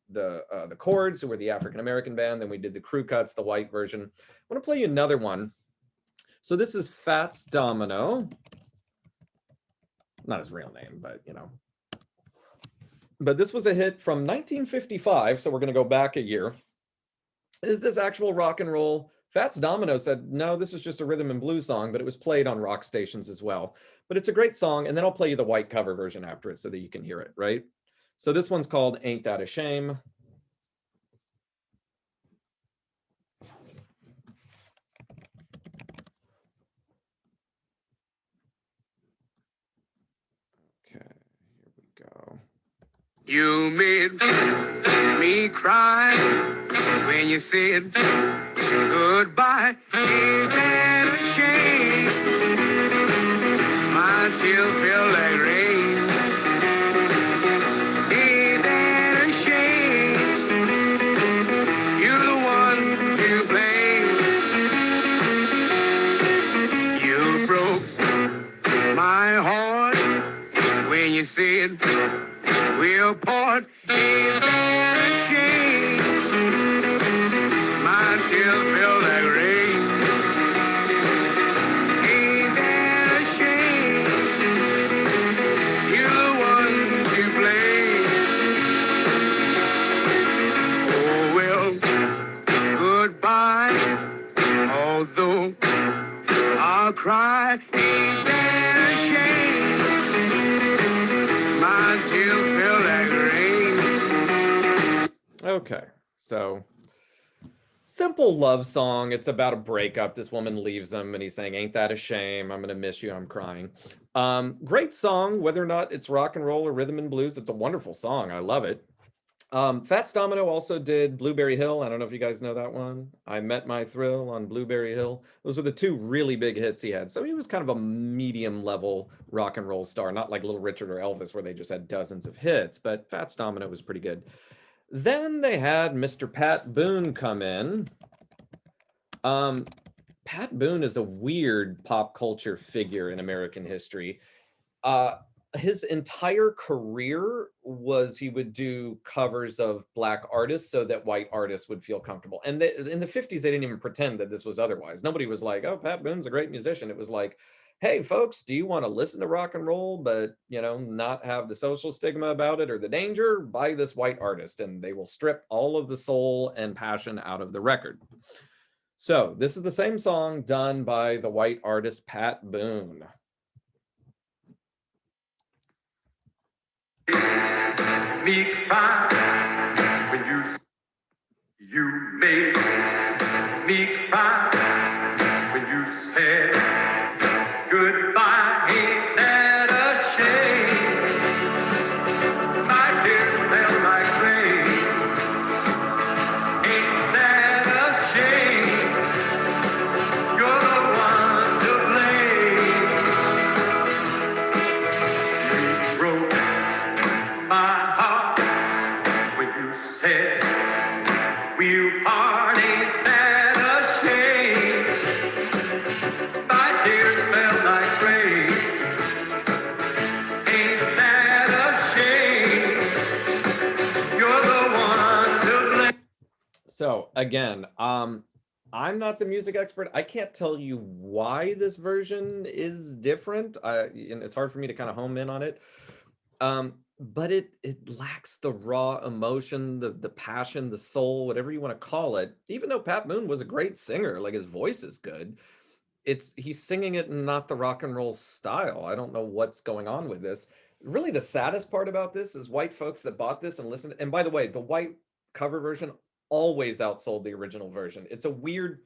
the Chords, who were the African-American band. Then we did the Crew Cuts, the white version. I want to play you another one. So this is Fats Domino. Not his real name, but But this was a hit from 1955, so we're going to go back a year. Is this actual rock and roll? Fats Domino said, no, this is just a rhythm and blues song, but it was played on rock stations as well. But it's a great song, and then I'll play you the white cover version after it so that you can hear it, right? So this one's called Ain't That a Shame. You made me cry when you said goodbye. Ain't that a shame? My tears feel like rain. Ain't that a shame? You're the one to blame. You broke my heart when you said we'll part. Ain't that a shame? My tears feel like rain. Ain't that a shame? You're the one to blame. Oh well, goodbye. Although I'll cry. Ain't that a shame? My tears feel like rain. Okay, so simple love song. It's about a breakup. This woman leaves him and he's saying, ain't that a shame? I'm gonna miss you, I'm crying. Great song, whether or not it's rock and roll or rhythm and blues, it's a wonderful song. I love it. Fats Domino also did Blueberry Hill. I don't know if you guys know that one. I Met My Thrill on Blueberry Hill. Those were the two really big hits he had. So he was kind of a medium level rock and roll star, not like Little Richard or Elvis where they just had dozens of hits, but Fats Domino was pretty good. Then they had Mr. Pat Boone come in. Pat Boone is a weird pop culture figure in American history. His entire career was he would do covers of Black artists so that white artists would feel comfortable. And in the 50s, they didn't even pretend that this was otherwise. Nobody was like, oh, Pat Boone's a great musician. It was like, hey, folks, do you want to listen to rock and roll, but, you know, not have the social stigma about it or the danger? Buy this white artist and they will strip all of the soul and passion out of the record. So this is the same song done by the white artist Pat Boone. Me cry when you made me cry when you said goodbye. Ain't that a shame? My tears fell like rain. Ain't that a shame? You're the one to blame. You broke my heart when you said we'll part. Ain't that a shame? My tears fell like rain. Ain't that a shame? You're the one to blame. So again, I'm not the music expert. I can't tell you why this version is different. And it's hard for me to kind of home in on it. But it lacks the raw emotion, the passion, the soul, whatever you want to call it. Even though Pat Boone was a great singer, like his voice is good, he's singing it in not the rock and roll style. I don't know what's going on with this. Really, the saddest part about this is white folks that bought this and listened. And by the way, the white cover version always outsold the original version. It's a weird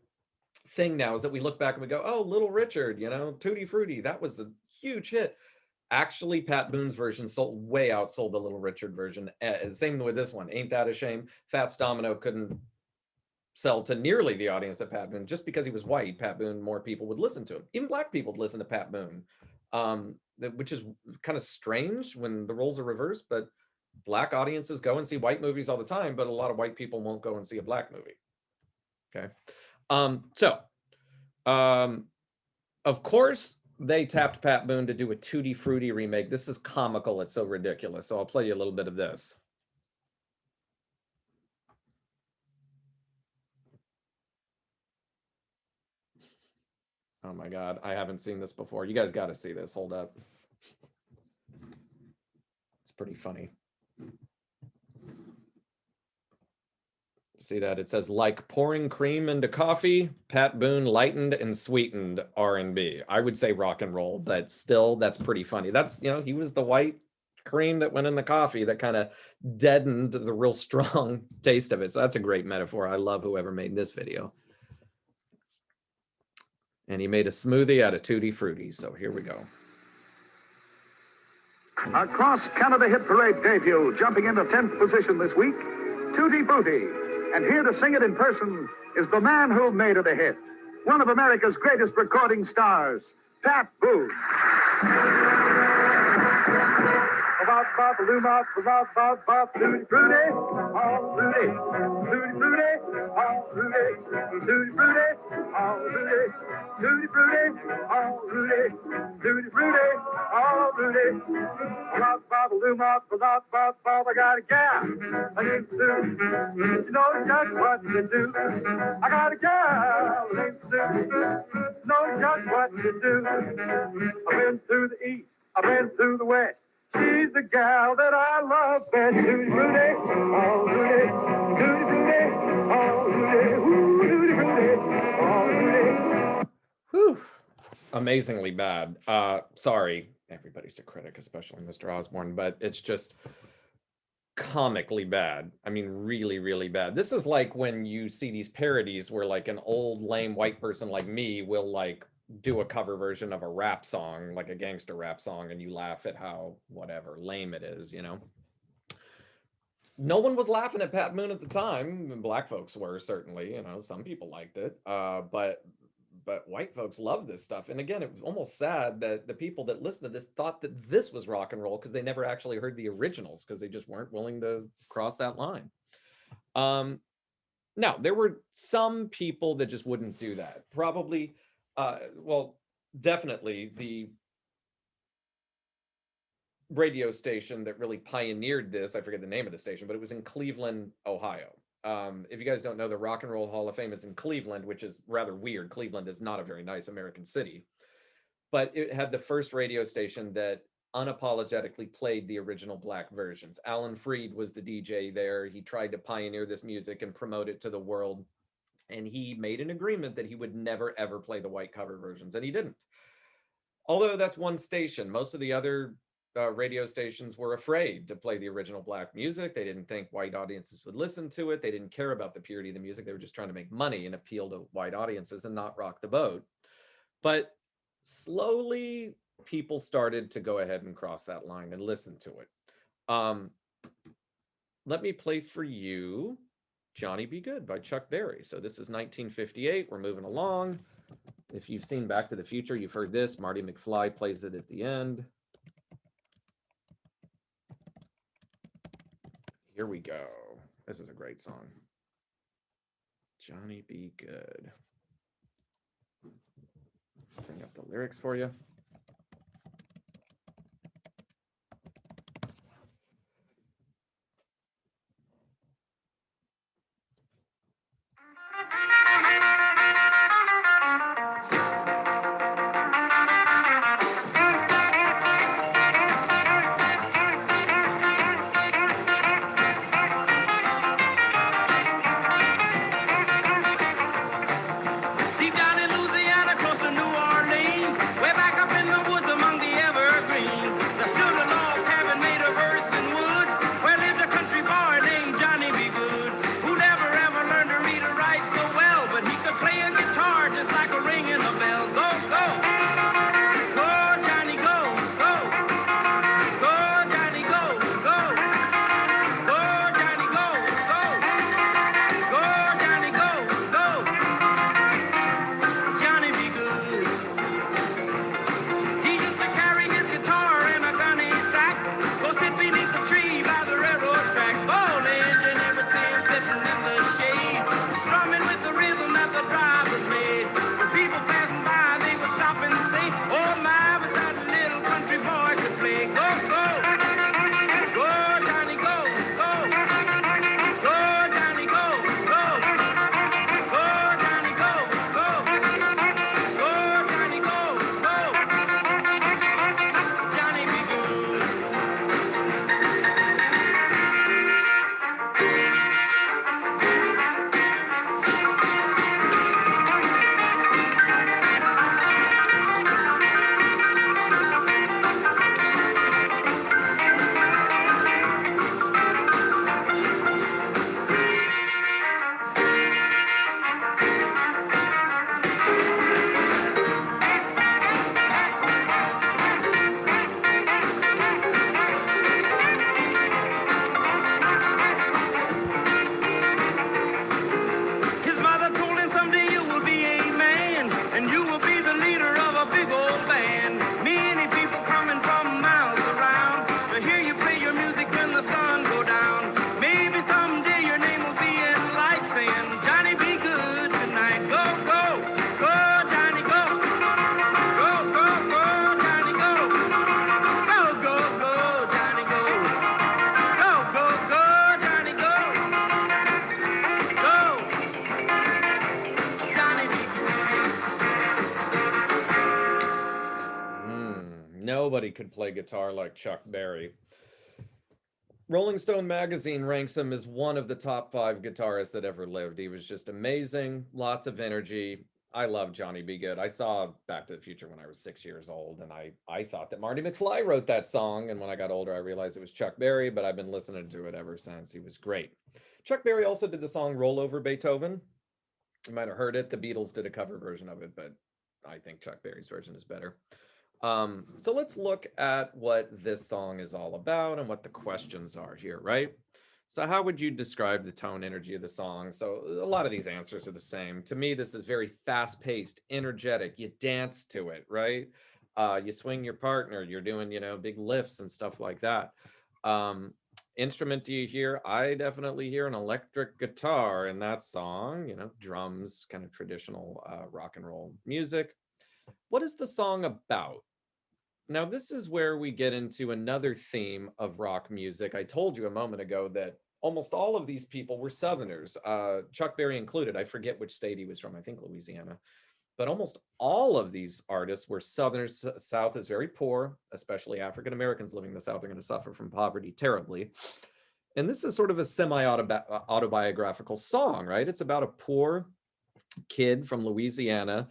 thing now is that we look back and we go, oh, Little Richard, you know, Tutti Frutti, that was a huge hit. Actually, Pat Boone's version way outsold the Little Richard version. Same with this one. Ain't that a shame? Fats Domino couldn't sell to nearly the audience that Pat Boone, just because he was white. Pat Boone, more people would listen to him. Even black people would listen to Pat Boone, which is kind of strange when the roles are reversed. But black audiences go and see white movies all the time, but a lot of white people won't go and see a black movie. Okay, of course, they tapped Pat Boone to do a Tutti Frutti remake. This is comical. It's so ridiculous. So I'll play you a little bit of this. Oh my God, I haven't seen this before. You guys got to see this. Hold up. It's pretty funny. See that? It says, like pouring cream into coffee, Pat Boone lightened and sweetened R&B. I would say rock and roll, but still, that's pretty funny. That's, you know, he was the white cream that went in the coffee that kind of deadened the real strong taste of it. So that's a great metaphor. I love whoever made this video. And he made a smoothie out of Tutti Frutti. So here we go. A cross-Canada hit parade debut, jumping into 10th position this week, Tutti Frutti. And here to sing it in person is the man who made it a hit, one of America's greatest recording stars, Pat Boone. Tutti Frutti, all Frutti, Tutti Frutti, all Frutti, Tutti Frutti, all Frutti, Tutti Frutti, all Frutti, Tutti Frutti, all Frutti. I got a gal, named Sue. She knows just what to do. I got a gal named Sue. She knows just what to do. I've been through the east, I've been through the west. She's the gal that I love best. Tutti Frutti, all Frutti, Tutti Frutti, all Frutti, Tutti Frutti, all Frutti. Whew. Amazingly bad. Sorry, everybody's a critic, especially Mr. Osborne, but it's just comically bad. I mean, really, really bad. This is like when you see these parodies where like an old lame white person like me will like do a cover version of a rap song, like a gangster rap song, and you laugh at how whatever lame it is, you know. No one was laughing at Pat Boone at the time. Black folks were, certainly, you know, some people liked it, but white folks love this stuff. And again, it was almost sad that the people that listened to this thought that this was rock and roll because they never actually heard the originals because they just weren't willing to cross that line. Now, there were some people that just wouldn't do that. Probably, well, definitely the radio station that really pioneered this, I forget the name of the station, but it was in Cleveland, Ohio. If you guys don't know, the Rock and Roll Hall of Fame is in Cleveland, which is rather weird. Cleveland is not a very nice American city, but it had the first radio station that unapologetically played the original black versions. Alan Freed was the DJ there. He tried to pioneer this music and promote it to the world. And he made an agreement that he would never, ever play the white cover versions, and he didn't. Although that's one station. Most of the other radio stations were afraid to play the original black music. They didn't think white audiences would listen to it. They didn't care about the purity of the music. They were just trying to make money and appeal to white audiences and not rock the boat. But slowly, people started to go ahead and cross that line and listen to it. Let me play for you Johnny Be Good by Chuck Berry. So this is 1958. We're moving along. If you've seen Back to the Future, you've heard this. Marty McFly plays it at the end. Here we go. This is a great song. Johnny Be Good. Bring up the lyrics for you. Deep down in Louisiana, close to New Orleans, way back up Nobody could play guitar like Chuck Berry. Rolling Stone magazine ranks him as one of the top 5 guitarists that ever lived. He was just amazing, lots of energy. I love Johnny B. Good. I saw Back to the Future when I was 6 years old, and I thought that Marty McFly wrote that song. And when I got older, I realized it was Chuck Berry, but I've been listening to it ever since. He was great. Chuck Berry also did the song Roll Over Beethoven. You might have heard it. The Beatles did a cover version of it, but I think Chuck Berry's version is better. So let's look at what this song is all about and what the questions are here, right? So how would you describe the tone energy of the song? So a lot of these answers are the same. To me, this is very fast-paced, energetic. You dance to it, right? You swing your partner. You're doing, big lifts and stuff like that. Instrument do you hear? I definitely hear an electric guitar in that song, drums, kind of traditional rock and roll music. What is the song about? Now, this is where we get into another theme of rock music. I told you a moment ago that almost all of these people were Southerners, Chuck Berry included. I forget which state he was from, I think Louisiana. But almost all of these artists were Southerners. South is very poor, especially African Americans living in the South are going to suffer from poverty terribly. And this is sort of a semi-autobiographical song, right? It's about a poor kid from Louisiana,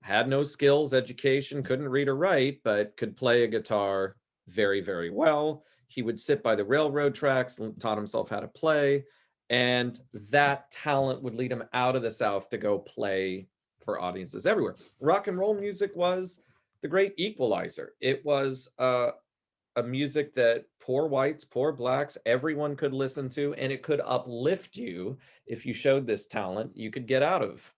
had no skills, education, couldn't read or write, but could play a guitar very, very well. He would sit by the railroad tracks, taught himself how to play, and that talent would lead him out of the South to go play for audiences everywhere. Rock and roll music was the great equalizer. It was a music that poor whites, poor blacks, everyone could listen to, and it could uplift you. If you showed this talent, you could get out of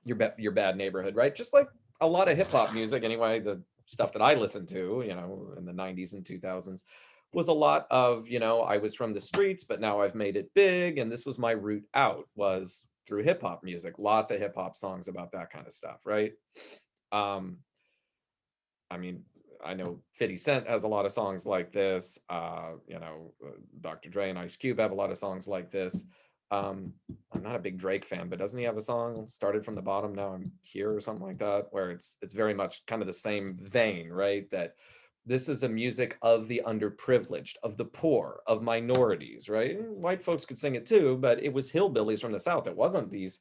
your bad neighborhood, right? Just like a lot of hip hop music, anyway, the stuff that I listened to, in the 90s and 2000s was a lot of, I was from the streets, but now I've made it big. And this was my route out, was through hip hop music. Lots of hip hop songs about that kind of stuff, right? I know 50 Cent has a lot of songs like this. Dr. Dre and Ice Cube have a lot of songs like this. I'm not a big Drake fan, but doesn't he have a song, Started from the Bottom, Now I'm Here, or something like that, where it's very much kind of the same vein, right? That this is a music of the underprivileged, of the poor, of minorities, right? White folks could sing it too, but it was hillbillies from the South. It wasn't these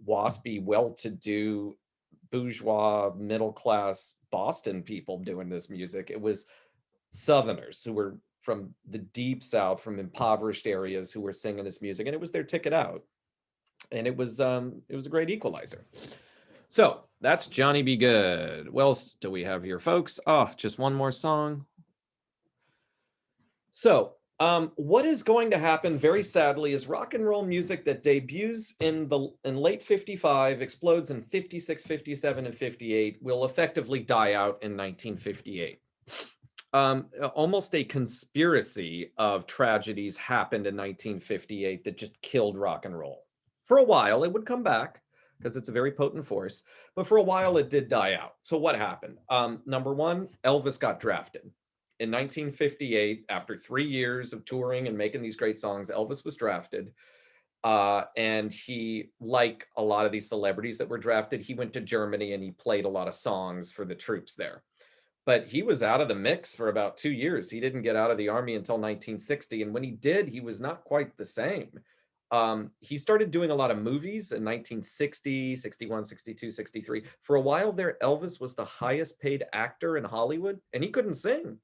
waspy, well-to-do, bourgeois, middle-class Boston people doing this music. It was Southerners who were from the deep South, from impoverished areas, who were singing this music, and it was their ticket out. And it was a great equalizer. So that's Johnny B. Good. What else do we have here, folks? Oh, just one more song. So what is going to happen, very sadly, is rock and roll music that debuts in late 55, explodes in 56, 57, and 58, will effectively die out in 1958. Almost a conspiracy of tragedies happened in 1958 that just killed rock and roll. For a while, it would come back because it's a very potent force, but for a while it did die out. So what happened? Number one, Elvis got drafted. In 1958, after 3 years of touring and making these great songs, Elvis was drafted. And he, like a lot of these celebrities that were drafted, he went to Germany and he played a lot of songs for the troops there. But he was out of the mix for about 2 years. He didn't get out of the army until 1960. And when he did, he was not quite the same. He started doing a lot of movies in 1960, 61, 62, 63. For a while there, Elvis was the highest paid actor in Hollywood, and he couldn't sing.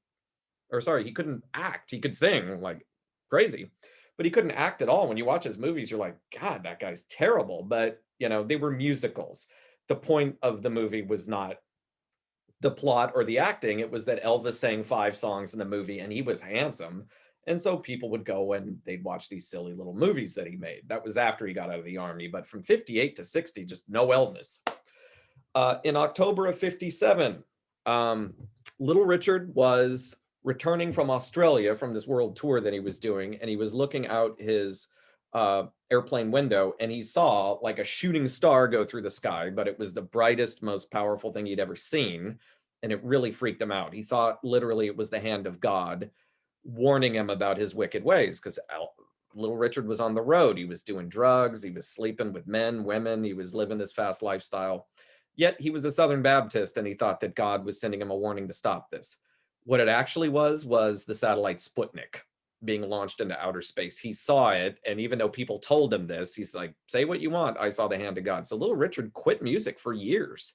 Or sorry, he couldn't act. He could sing like crazy, but he couldn't act at all. When you watch his movies, you're like, God, that guy's terrible. But, they were musicals. The point of the movie was not the plot or the acting. It was that Elvis sang 5 songs in the movie and he was handsome. And so people would go and they'd watch these silly little movies that he made. That was after he got out of the army. But from 58 to 60, just no Elvis. In October of 57, Little Richard was returning from Australia from this world tour that he was doing. And he was looking out his airplane window and he saw like a shooting star go through the sky, but it was the brightest, most powerful thing he'd ever seen. And it really freaked him out. He thought literally it was the hand of God warning him about his wicked ways, because Little Richard was on the road. He was doing drugs. He was sleeping with men, women. He was living this fast lifestyle. Yet he was a Southern Baptist and he thought that God was sending him a warning to stop this. What it actually was the satellite Sputnik being launched into outer space. He saw it, and even though people told him this, he's like, say what you want, I saw the hand of God. So Little Richard quit music for years,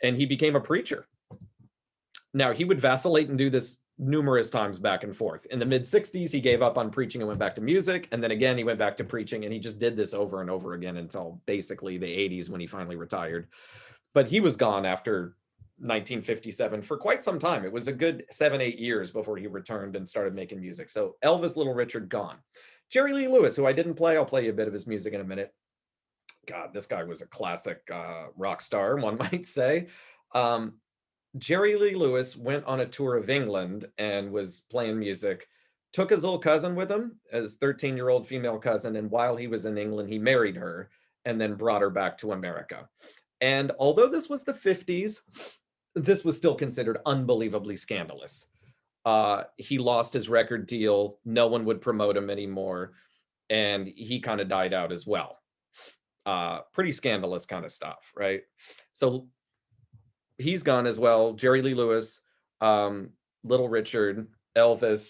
and he became a preacher. Now, he would vacillate and do this numerous times back and forth. In the mid-60s, he gave up on preaching and went back to music, and then again, he went back to preaching, and he just did this over and over again until basically the 80s when he finally retired. But he was gone after 1957 for quite some time. It was a good 7-8 years before he returned and started making music. So Elvis, Little Richard, gone. Jerry Lee Lewis, who I didn't play, I'll play you a bit of his music in a minute. God, this guy was a classic rock star, one might say. Jerry Lee Lewis went on a tour of England and was playing music, took his little cousin with him, his 13-year-old female cousin, and while he was in England, he married her and then brought her back to America. And although this was the 50s, this was still considered unbelievably scandalous. He lost his record deal. No one would promote him anymore. And he kind of died out as well. Pretty scandalous kind of stuff, right? So he's gone as well. Jerry Lee Lewis, Little Richard, Elvis.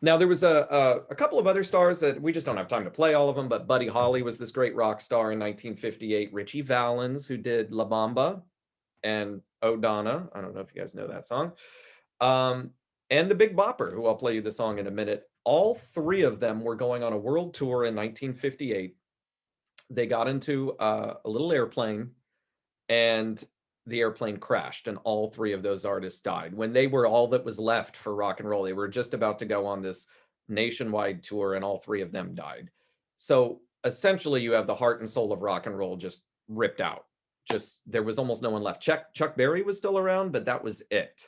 Now, there was a couple of other stars that we just don't have time to play all of them, but Buddy Holly was this great rock star in 1958. Ritchie Valens, who did La Bamba and Oh Donna. I don't know if you guys know that song. And the Big Bopper, who I'll play you the song in a minute. All three of them were going on a world tour in 1958. They got into a little airplane, and the airplane crashed, and all three of those artists died when they were all that was left for rock and roll. They were just about to go on this nationwide tour, and all three of them died. So essentially, you have the heart and soul of rock and roll just ripped out. Just there was almost no one left. Chuck Berry was still around, but that was it.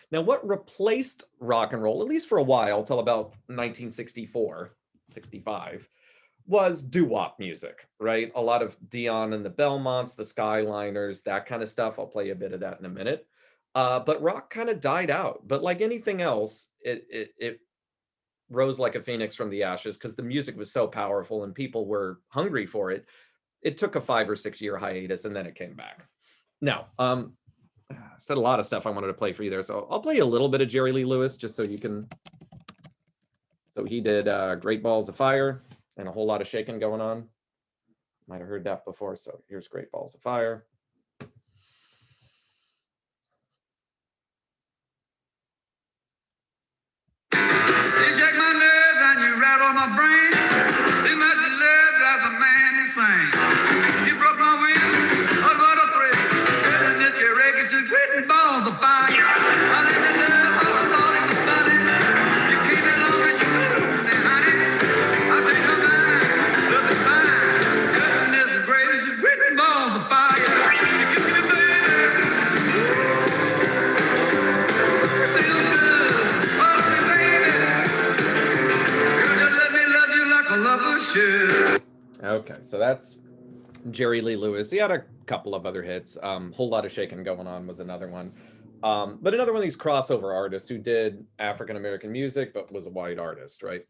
Now, what replaced rock and roll, at least for a while, till about 1964, 65, was doo-wop music, right? A lot of Dion and the Belmonts, the Skyliners, that kind of stuff. I'll play a bit of that in a minute. But rock kind of died out. But like anything else, it rose like a phoenix from the ashes because the music was so powerful and people were hungry for it. It took a 5 or 6 year hiatus and then it came back. Now, I said a lot of stuff I wanted to play for you there. So I'll play a little bit of Jerry Lee Lewis just so you can. So he did Great Balls of Fire and a whole lot of shaking going on. Might have heard that before. So here's Great Balls of Fire. You shake my nerves and you rattle my brain. Too much love drives a man insane. You broke my wings, what a thrill. Girl, in this your wreck is just great balls of fire. I let you love, all I thought it was funny. You keep it long and you lose it, honey. I take your mind, love is fine. Goodness gracious, just great balls of fire. You can see the baby. It feels good. Oh, baby. Let me love you like a lover should. Okay, so that's Jerry Lee Lewis. He had a couple of other hits. Whole Lot of Shaking Going On was another one. But another one of these crossover artists who did African-American music, but was a white artist, right?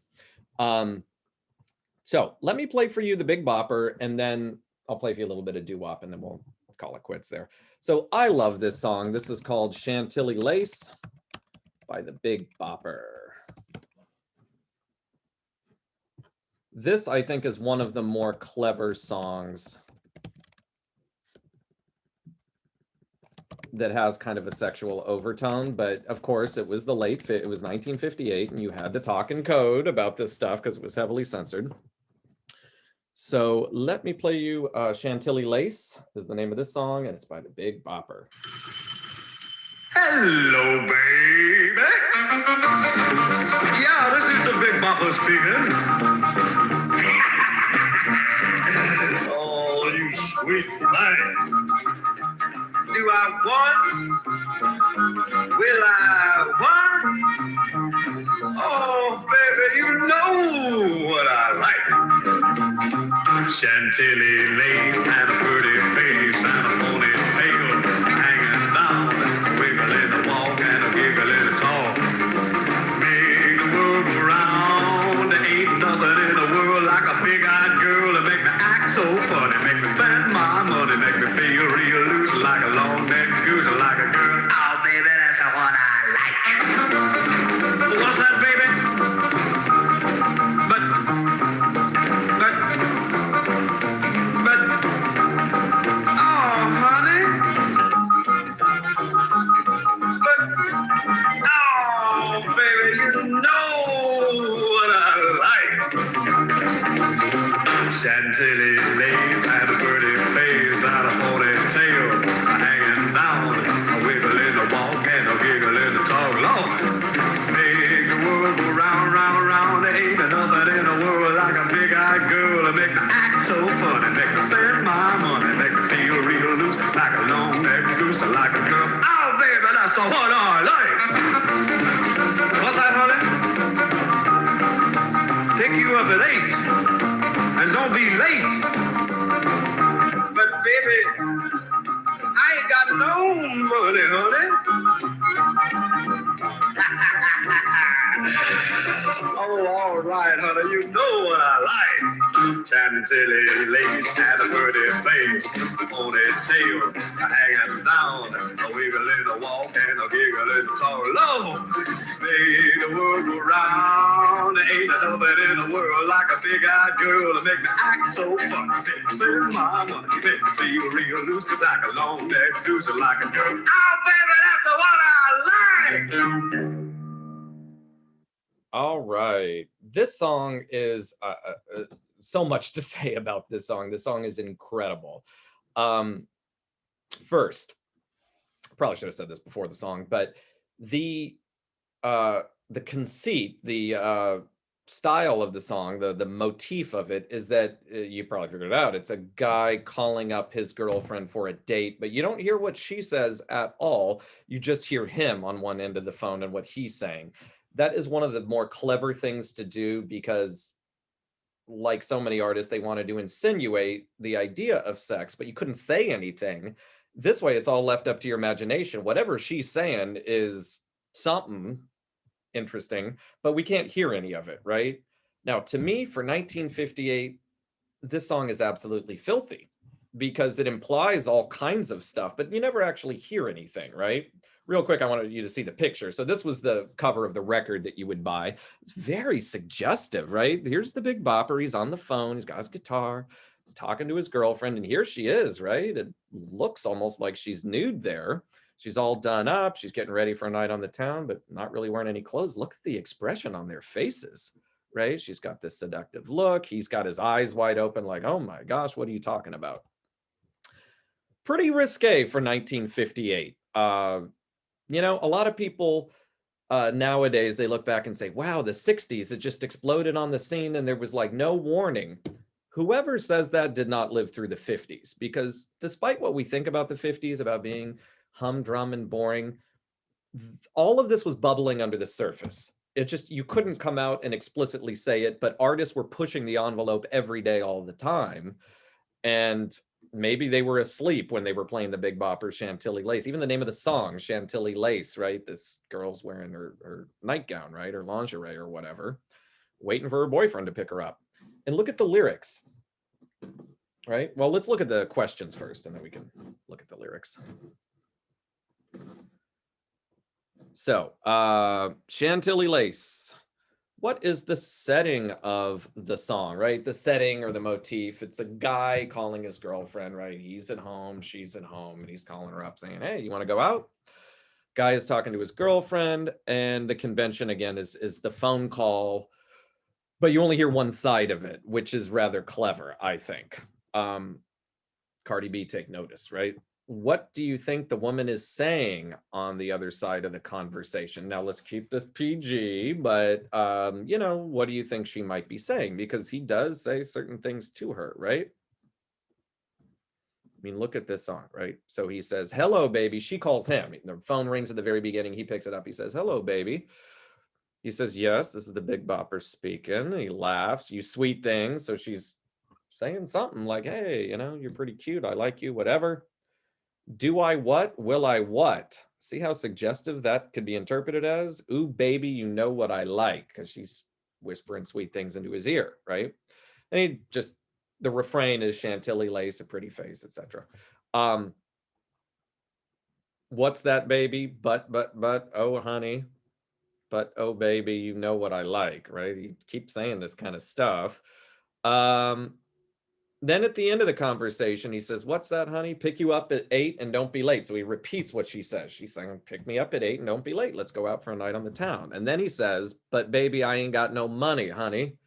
So let me play for you the Big Bopper, and then I'll play for you a little bit of doo-wop, and then we'll call it quits there. So I love this song. This is called Chantilly Lace by the Big Bopper. This, I think, is one of the more clever songs that has kind of a sexual overtone, but of course it was it was 1958, and you had to talk in code about this stuff because it was heavily censored. So let me play you Chantilly Lace is the name of this song, and it's by the Big Bopper. Hello, baby. Yeah, this is the Big Bopper speaking. Oh, you sweet thing. Do I want? Will I want? Oh, baby, you know what I like. Chantilly lace and a pretty face and a ponytail hanging down, wiggling a walk and a giggling a talk. Make the world go round. Ain't nothing in the world like a big-eyed girl to make me act so funny, make me spend my money, make me feel real loose like a long-necked goose, like a girl. Oh, baby, that's the one I like. Chantilly lace had a pretty face and a ponytail hanging down, a wiggle in the walk and a giggle in the talk. Lord, make the world go round, round, round. There ain't nothing in the world like a big-eyed girl to make me act so funny, make me spend my money, make me feel real loose, like a long-necked goose, like a girl. Oh, baby, that's the one I like. What's that, honey? Pick you up at 8, and don't be late. But baby, I ain't got no money, honey. Oh, all right, honey, you know what I like. Chantilly lace and a pretty face, ponytail hanging down, a wiggle in the walk and a giggle in the talk. Lord, make the world go round. There ain't nothing in the world like a big-eyed girl to make me act so funny, make me spend my money, make me feel real loose, like a long-necked goose, like a girl. Oh, baby, that's what I like. All right. This song is so much to say about this song. This song is incredible. First, probably should have said this before the song, but the conceit, the style of the song, the motif of it is that you probably figured it out. It's a guy calling up his girlfriend for a date, but you don't hear what she says at all. You just hear him on one end of the phone and what he's saying. That is one of the more clever things to do because, like so many artists, they wanted to insinuate the idea of sex, but you couldn't say anything. This way, it's all left up to your imagination. Whatever she's saying is something interesting, but we can't hear any of it, right? Now, to me, for 1958, this song is absolutely filthy because it implies all kinds of stuff, but you never actually hear anything, right? Real quick, I wanted you to see the picture. So this was the cover of the record that you would buy. It's very suggestive, right? Here's the Big Bopper. He's on the phone. He's got his guitar. He's talking to his girlfriend, and here she is, right? It looks almost like she's nude there. She's all done up. She's getting ready for a night on the town, but not really wearing any clothes. Look at the expression on their faces, right? She's got this seductive look. He's got his eyes wide open like, oh my gosh, what are you talking about? Pretty risque for 1958. You know, a lot of people nowadays, they look back and say, wow, the 60s, it just exploded on the scene and there was like no warning. Whoever says that did not live through the 50s, because despite what we think about the 50s, about being humdrum and boring, all of this was bubbling under the surface. It just, you couldn't come out and explicitly say it, but artists were pushing the envelope every day, all the time. And maybe they were asleep when they were playing the Big Bopper Chantilly Lace. Even the name of the song, Chantilly Lace, right? This girl's wearing her nightgown, right? Or lingerie or whatever, waiting for her boyfriend to pick her up. And look at the lyrics, right? Well, let's look at the questions first, and then we can look at the lyrics. So, Chantilly Lace. What is the setting of the song, right? The setting or the motif, it's a guy calling his girlfriend, right? He's at home, she's at home, and he's calling her up saying, hey, you want to go out? Guy is talking to his girlfriend, and the convention, again, is the phone call, but you only hear one side of it, which is rather clever, I think. Cardi B, take notice, right? What do you think the woman is saying on the other side of the conversation? Now, let's keep this PG, but, you know, what do you think she might be saying? Because he does say certain things to her, right? I mean, look at this song, right? So he says, hello, baby. She calls him. The phone rings at the very beginning. He picks it up. He says, hello, baby. He says, yes, this is the Big Bopper speaking. He laughs, you sweet things. So she's saying something like, hey, you know, you're pretty cute. I like you, whatever. Do I what? Will I what? See how suggestive that could be interpreted as? Ooh, baby, you know what I like, because she's whispering sweet things into his ear, right? And he just, the refrain is Chantilly Lace, a pretty face, etc. What's that, baby? But, oh, honey. But, oh, baby, you know what I like, right? He keeps saying this kind of stuff. Then at the end of the conversation, he says, what's that, honey? Pick you up at 8 and don't be late. So he repeats what she says. She's saying, pick me up at 8 and don't be late. Let's go out for a night on the town. And then he says, but baby, I ain't got no money, honey.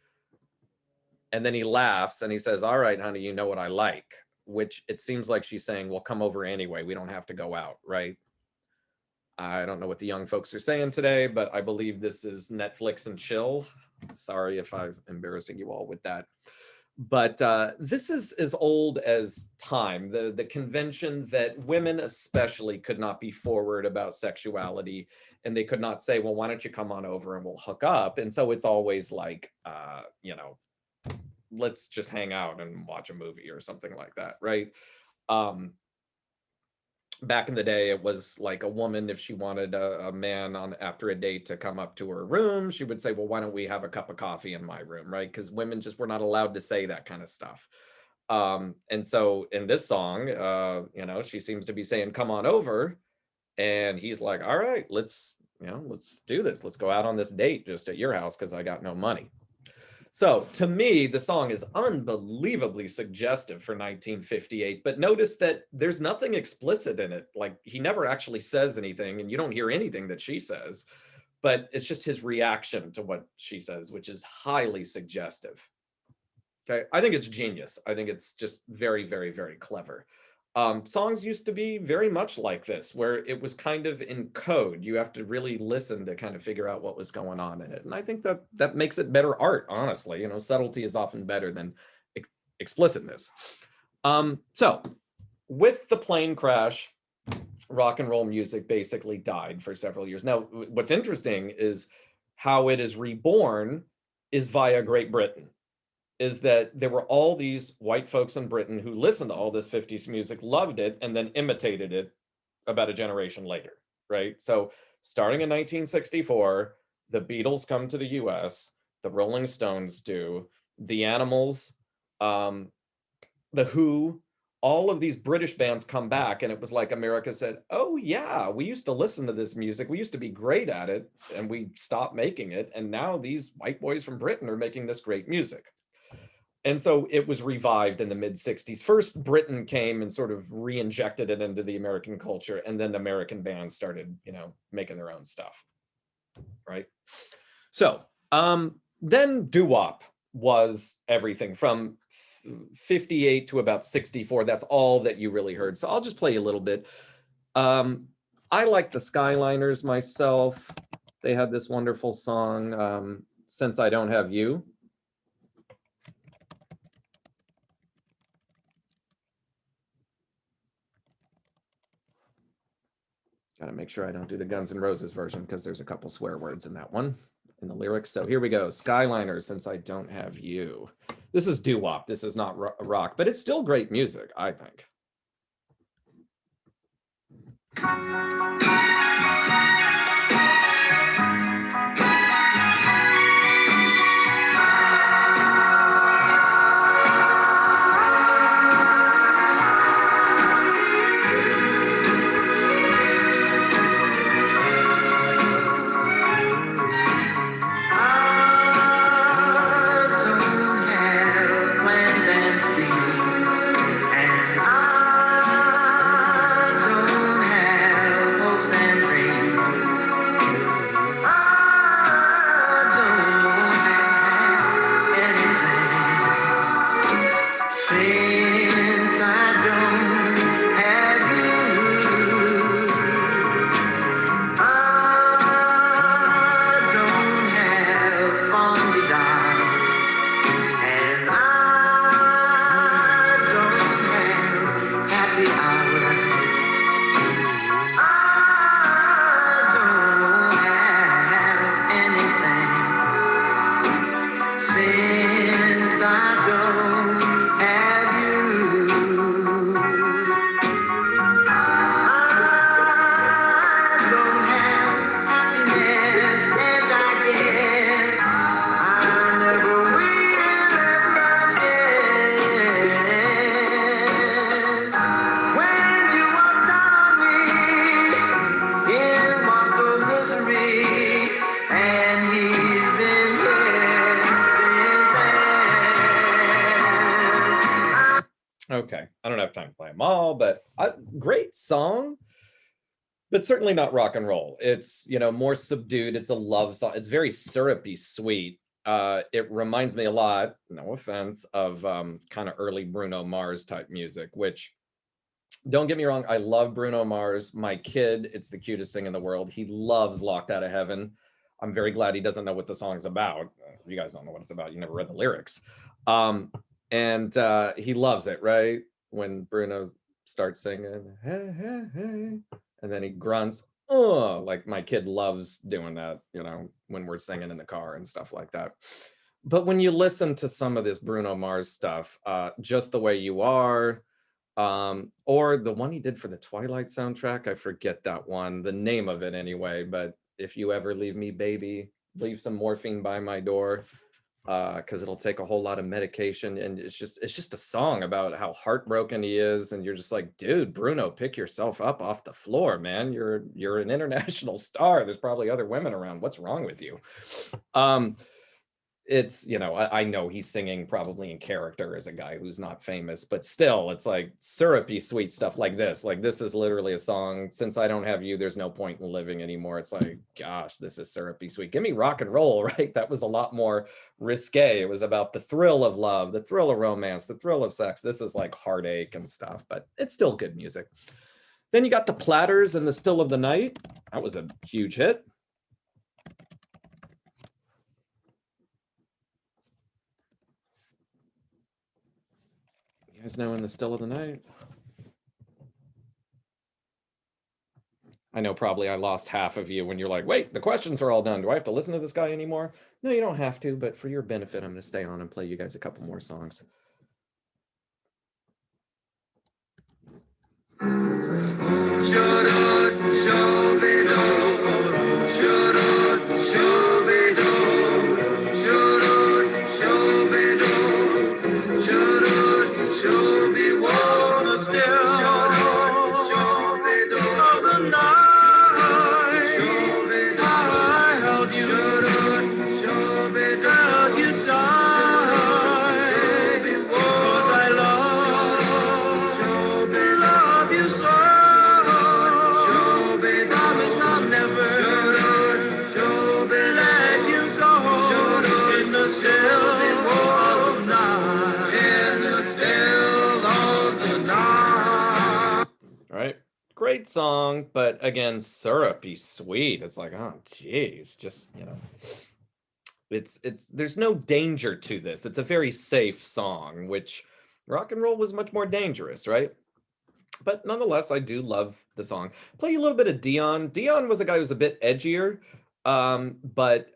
And then he laughs and he says, all right, honey, you know what I like, which it seems like she's saying, well, come over anyway. We don't have to go out, right? I don't know what the young folks are saying today, but I believe this is Netflix and chill. Sorry if I'm embarrassing you all with that. But this is as old as time, the convention that women especially could not be forward about sexuality, and they could not say, well, why don't you come on over and we'll hook up? And so it's always like, you know, let's just hang out and watch a movie or something like that, right? Back in the day, it was like a woman, if she wanted a man on after a date to come up to her room, she would say, well, why don't we have a cup of coffee in my room, right? Because women just were not allowed to say that kind of stuff. And so in this song, you know, she seems to be saying, come on over. And he's like, all right, let's do this. Let's go out on this date just at your house because I got no money. So to me, the song is unbelievably suggestive for 1958, but notice that there's nothing explicit in it. Like he never actually says anything and you don't hear anything that she says, but it's just his reaction to what she says, which is highly suggestive. Okay, I think it's genius. I think it's just very, very, very clever. Songs used to be very much like this, where it was kind of in code. You have to really listen to kind of figure out what was going on in it. And I think that that makes it better art, honestly. You know, subtlety is often better than explicitness. So with the plane crash, rock and roll music basically died for several years. Now, what's interesting is how it is reborn is via Great Britain. Is that there were all these white folks in Britain who listened to all this 50s music, loved it, and then imitated it about a generation later, right? So starting in 1964, the Beatles come to the US, the Rolling Stones do, the Animals, the Who, all of these British bands come back, and it was like America said, oh yeah, we used to listen to this music, we used to be great at it, and we stopped making it, and now these white boys from Britain are making this great music. And so it was revived in the mid 60s. First, Britain came and sort of re-injected it into the American culture. And then the American bands started, you know, making their own stuff, right? So then doo-wop was everything from 58 to about 64. That's all that you really heard. So I'll just play you a little bit. I like the Skyliners myself. They had this wonderful song, Since I Don't Have You. Got to make sure I don't do the Guns N' Roses version because there's a couple swear words in that one, in the lyrics. So here we go. Skyliners, Since I Don't Have You. This is doo-wop. This is not rock, but it's still great music, I think. Okay, I don't have time to play them all, but great song, but certainly not rock and roll. It's, you know, more subdued. It's a love song. It's very syrupy sweet. it reminds me a lot, no offense, of kind of early Bruno Mars type music, which don't get me wrong, I love Bruno Mars. My kid, it's the cutest thing in the world. He loves Locked Out of Heaven. I'm very glad he doesn't know what the song's about. You guys don't know what it's about. You never read the lyrics. And he loves it, right? When Bruno starts singing, hey, hey, hey, and then he grunts, oh, like my kid loves doing that, you know, when we're singing in the car and stuff like that. But when you listen to some of this Bruno Mars stuff, Just the Way You Are, or the one he did for the Twilight soundtrack, I forget that one, the name of it anyway, but If You Ever Leave Me, Baby, leave some morphine by my door, because it'll take a whole lot of medication. And it's just a song about how heartbroken he is, and you're just like, dude, Bruno, pick yourself up off the floor, man. You're an international star. There's probably other women around. What's wrong with you? It's, you know, I know he's singing probably in character as a guy who's not famous, but still, it's like syrupy sweet stuff like this. Like, this is literally a song, Since I Don't Have You, There's No Point in Living Anymore. It's like, gosh, this is syrupy sweet. Give me rock and roll, right? That was a lot more risque. It was about the thrill of love, the thrill of romance, the thrill of sex. This is like heartache and stuff, but it's still good music. Then you got the Platters and The Still of the Night. That was a huge hit. You guys know In the Still of the Night? I know probably I lost half of you when you're like, wait, the questions are all done. Do I have to listen to this guy anymore? No, you don't have to, but for your benefit, I'm going to stay on and play you guys a couple more songs. Great song, but again, syrupy sweet. It's like, oh geez, just, you know, it's there's no danger to this. It's a very safe song, which rock and roll was much more dangerous, right? But nonetheless, I do love the song. Play a little bit of Dion. Dion was a guy who was a bit edgier, but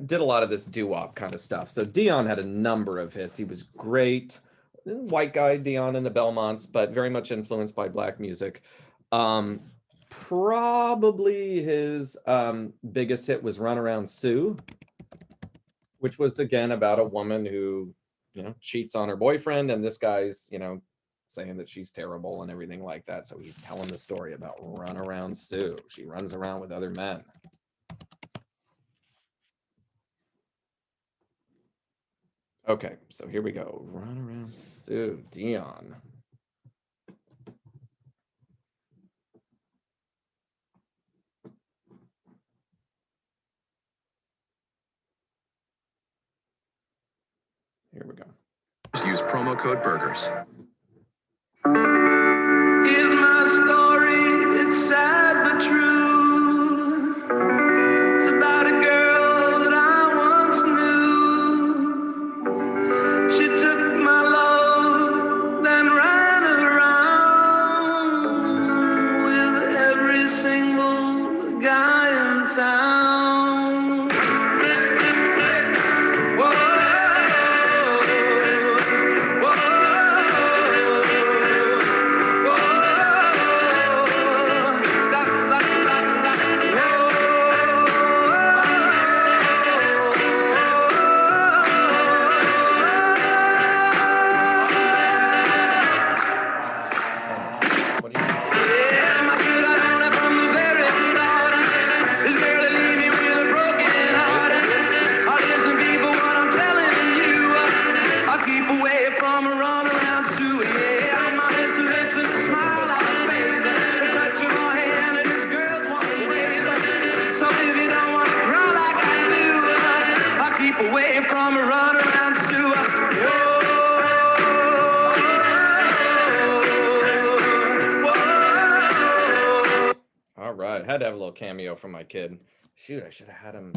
did a lot of this doo-wop kind of stuff. So Dion had a number of hits. He was great. White guy Dion and the Belmonts, but very much influenced by black music. Probably his biggest hit was Run Around Sue, which was again about a woman who, you know, cheats on her boyfriend, and this guy's, you know, saying that she's terrible and everything like that. So he's telling the story about Run Around Sue. She runs around with other men. Okay, so here we go. Run Around Sue, Dion. Here we go. Use promo code BURGERS. Here's my story, it's sad but true. It's about a girl that I once knew. She took my love, then ran around with every single guy in town. Away had to have a little cameo from my kid. Shoot, I should have had him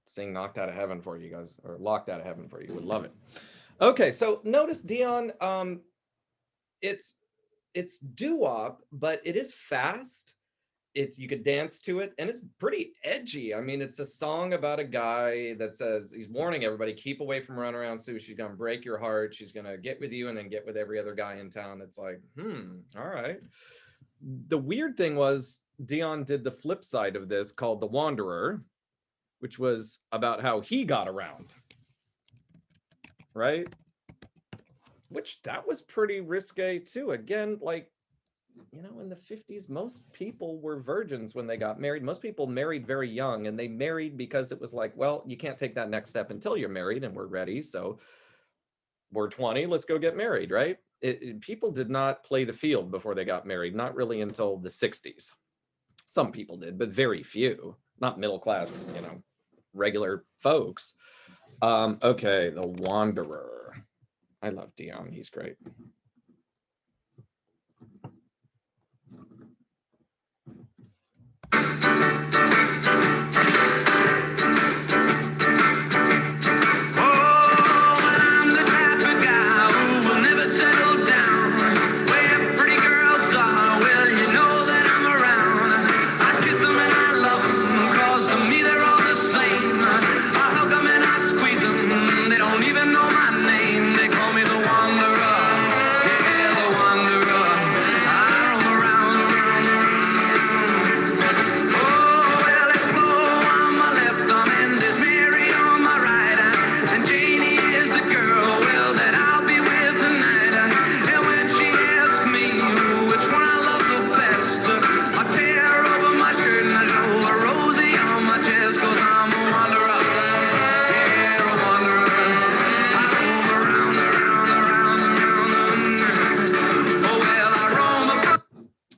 sing Knocked Out of Heaven for you guys, or Locked Out of Heaven for you. You would love it. Okay, so notice Dion, it's doo-wop, but it is fast. You could dance to it, and it's pretty edgy. I mean, it's a song about a guy that says, he's warning everybody, keep away from Runaround Sue. She's gonna break your heart. She's gonna get with you and then get with every other guy in town. It's like, all right. The weird thing was Dion did the flip side of this called The Wanderer, which was about how he got around, right? Which that was pretty risque too. Again, like, you know, in the 50s, most people were virgins when they got married. Most people married very young, and they married because it was like, well, you can't take that next step until you're married and we're ready. So we're 20, let's go get married, right? People did not play the field before they got married, not really until the 60s. Some people did, but very few, not middle class, you know, regular folks. Okay, The Wanderer. I love Dion, he's great.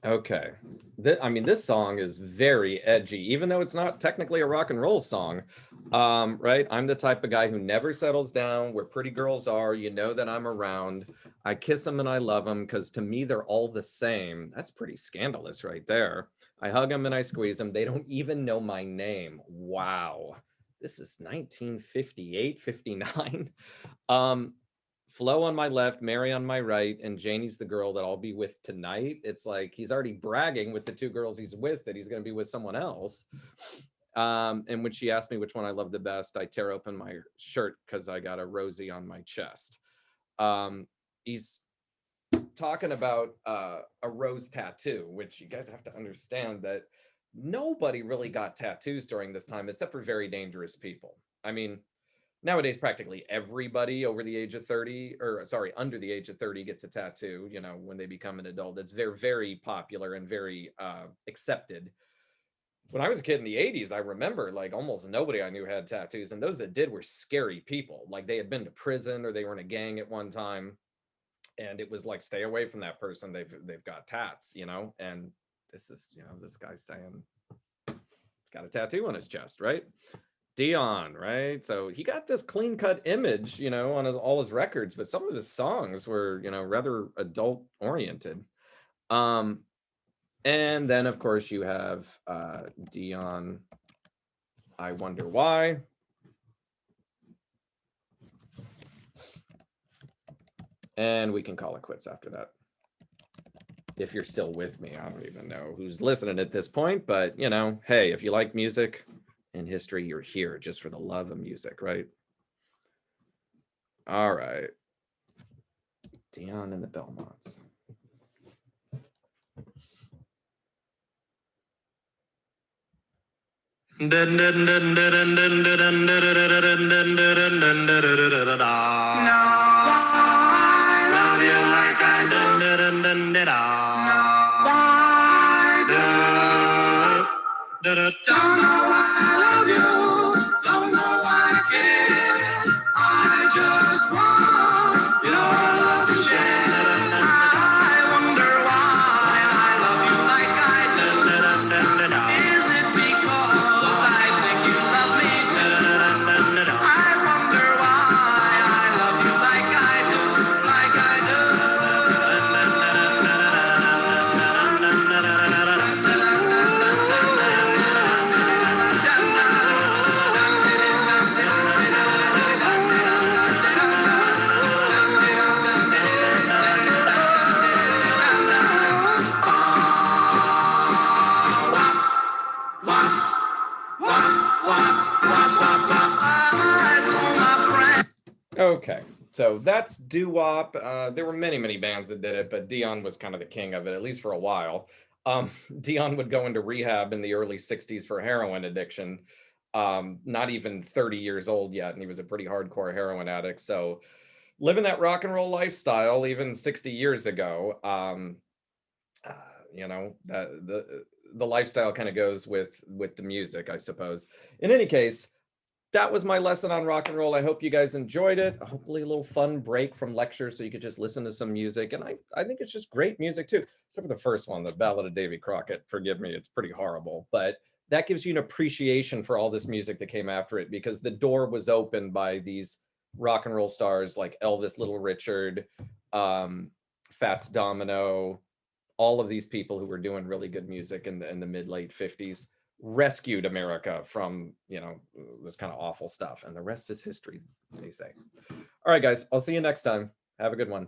Okay, I mean, this song is very edgy, even though it's not technically a rock and roll song, right? I'm the type of guy who never settles down. Where pretty girls are, you know that I'm around. I kiss them and I love them because to me, they're all the same. That's pretty scandalous right there. I hug them and I squeeze them. They don't even know my name. Wow. This is 1958, 59. Flo on my left, Mary on my right, and Janie's the girl that I'll be with tonight. It's like he's already bragging with the two girls he's with that he's going to be with someone else. And when she asked me which one I love the best, I tear open my shirt because I got a Rosie on my chest. He's talking about a rose tattoo, which you guys have to understand that nobody really got tattoos during this time except for very dangerous people. I mean, nowadays, practically everybody over the age of 30, or sorry, under the age of 30 gets a tattoo, you know, when they become an adult. It's very, very popular and very accepted. When I was a kid in the 80s, I remember like almost nobody I knew had tattoos. And those that did were scary people. Like they had been to prison or they were in a gang at one time. And it was like, stay away from that person. They've got tats, you know, and this is, you know, this guy's saying he's got a tattoo on his chest, right? Dion, right? So he got this clean cut image, you know, on all his records, but some of his songs were, you know, rather adult oriented. And then of course you have Dion, I Wonder Why. And we can call it quits after that. If you're still with me, I don't even know who's listening at this point, but you know, hey, if you like music and history, you're here just for the love of music, right? All right. Dion and the Belmonts. Don't know why I love you, don't know why I care. I just want your love to share. I wonder why I love you like I do. Is it because I think you love me too? I wonder why I love you like I do, like I do. So that's doo-wop. There were many bands that did it, but Dion was kind of the king of it, at least for a while. Dion would go into rehab in the early 60s for heroin addiction. Not even 30 years old yet, and he was a pretty hardcore heroin addict. So living that rock and roll lifestyle, even 60 years ago, you know, that the lifestyle kind of goes with the music, I suppose. In any case, that was my lesson on rock and roll. I hope you guys enjoyed it. Hopefully a little fun break from lectures so you could just listen to some music. And I think it's just great music too. Except for the first one, the Ballad of Davy Crockett. Forgive me, it's pretty horrible. But that gives you an appreciation for all this music that came after it, because the door was opened by these rock and roll stars like Elvis, Little Richard, Fats Domino, all of these people who were doing really good music in the mid late 50s, rescued America from, you know, this kind of awful stuff. And the rest is history, they say. All right, guys, I'll see you next time. Have a good one.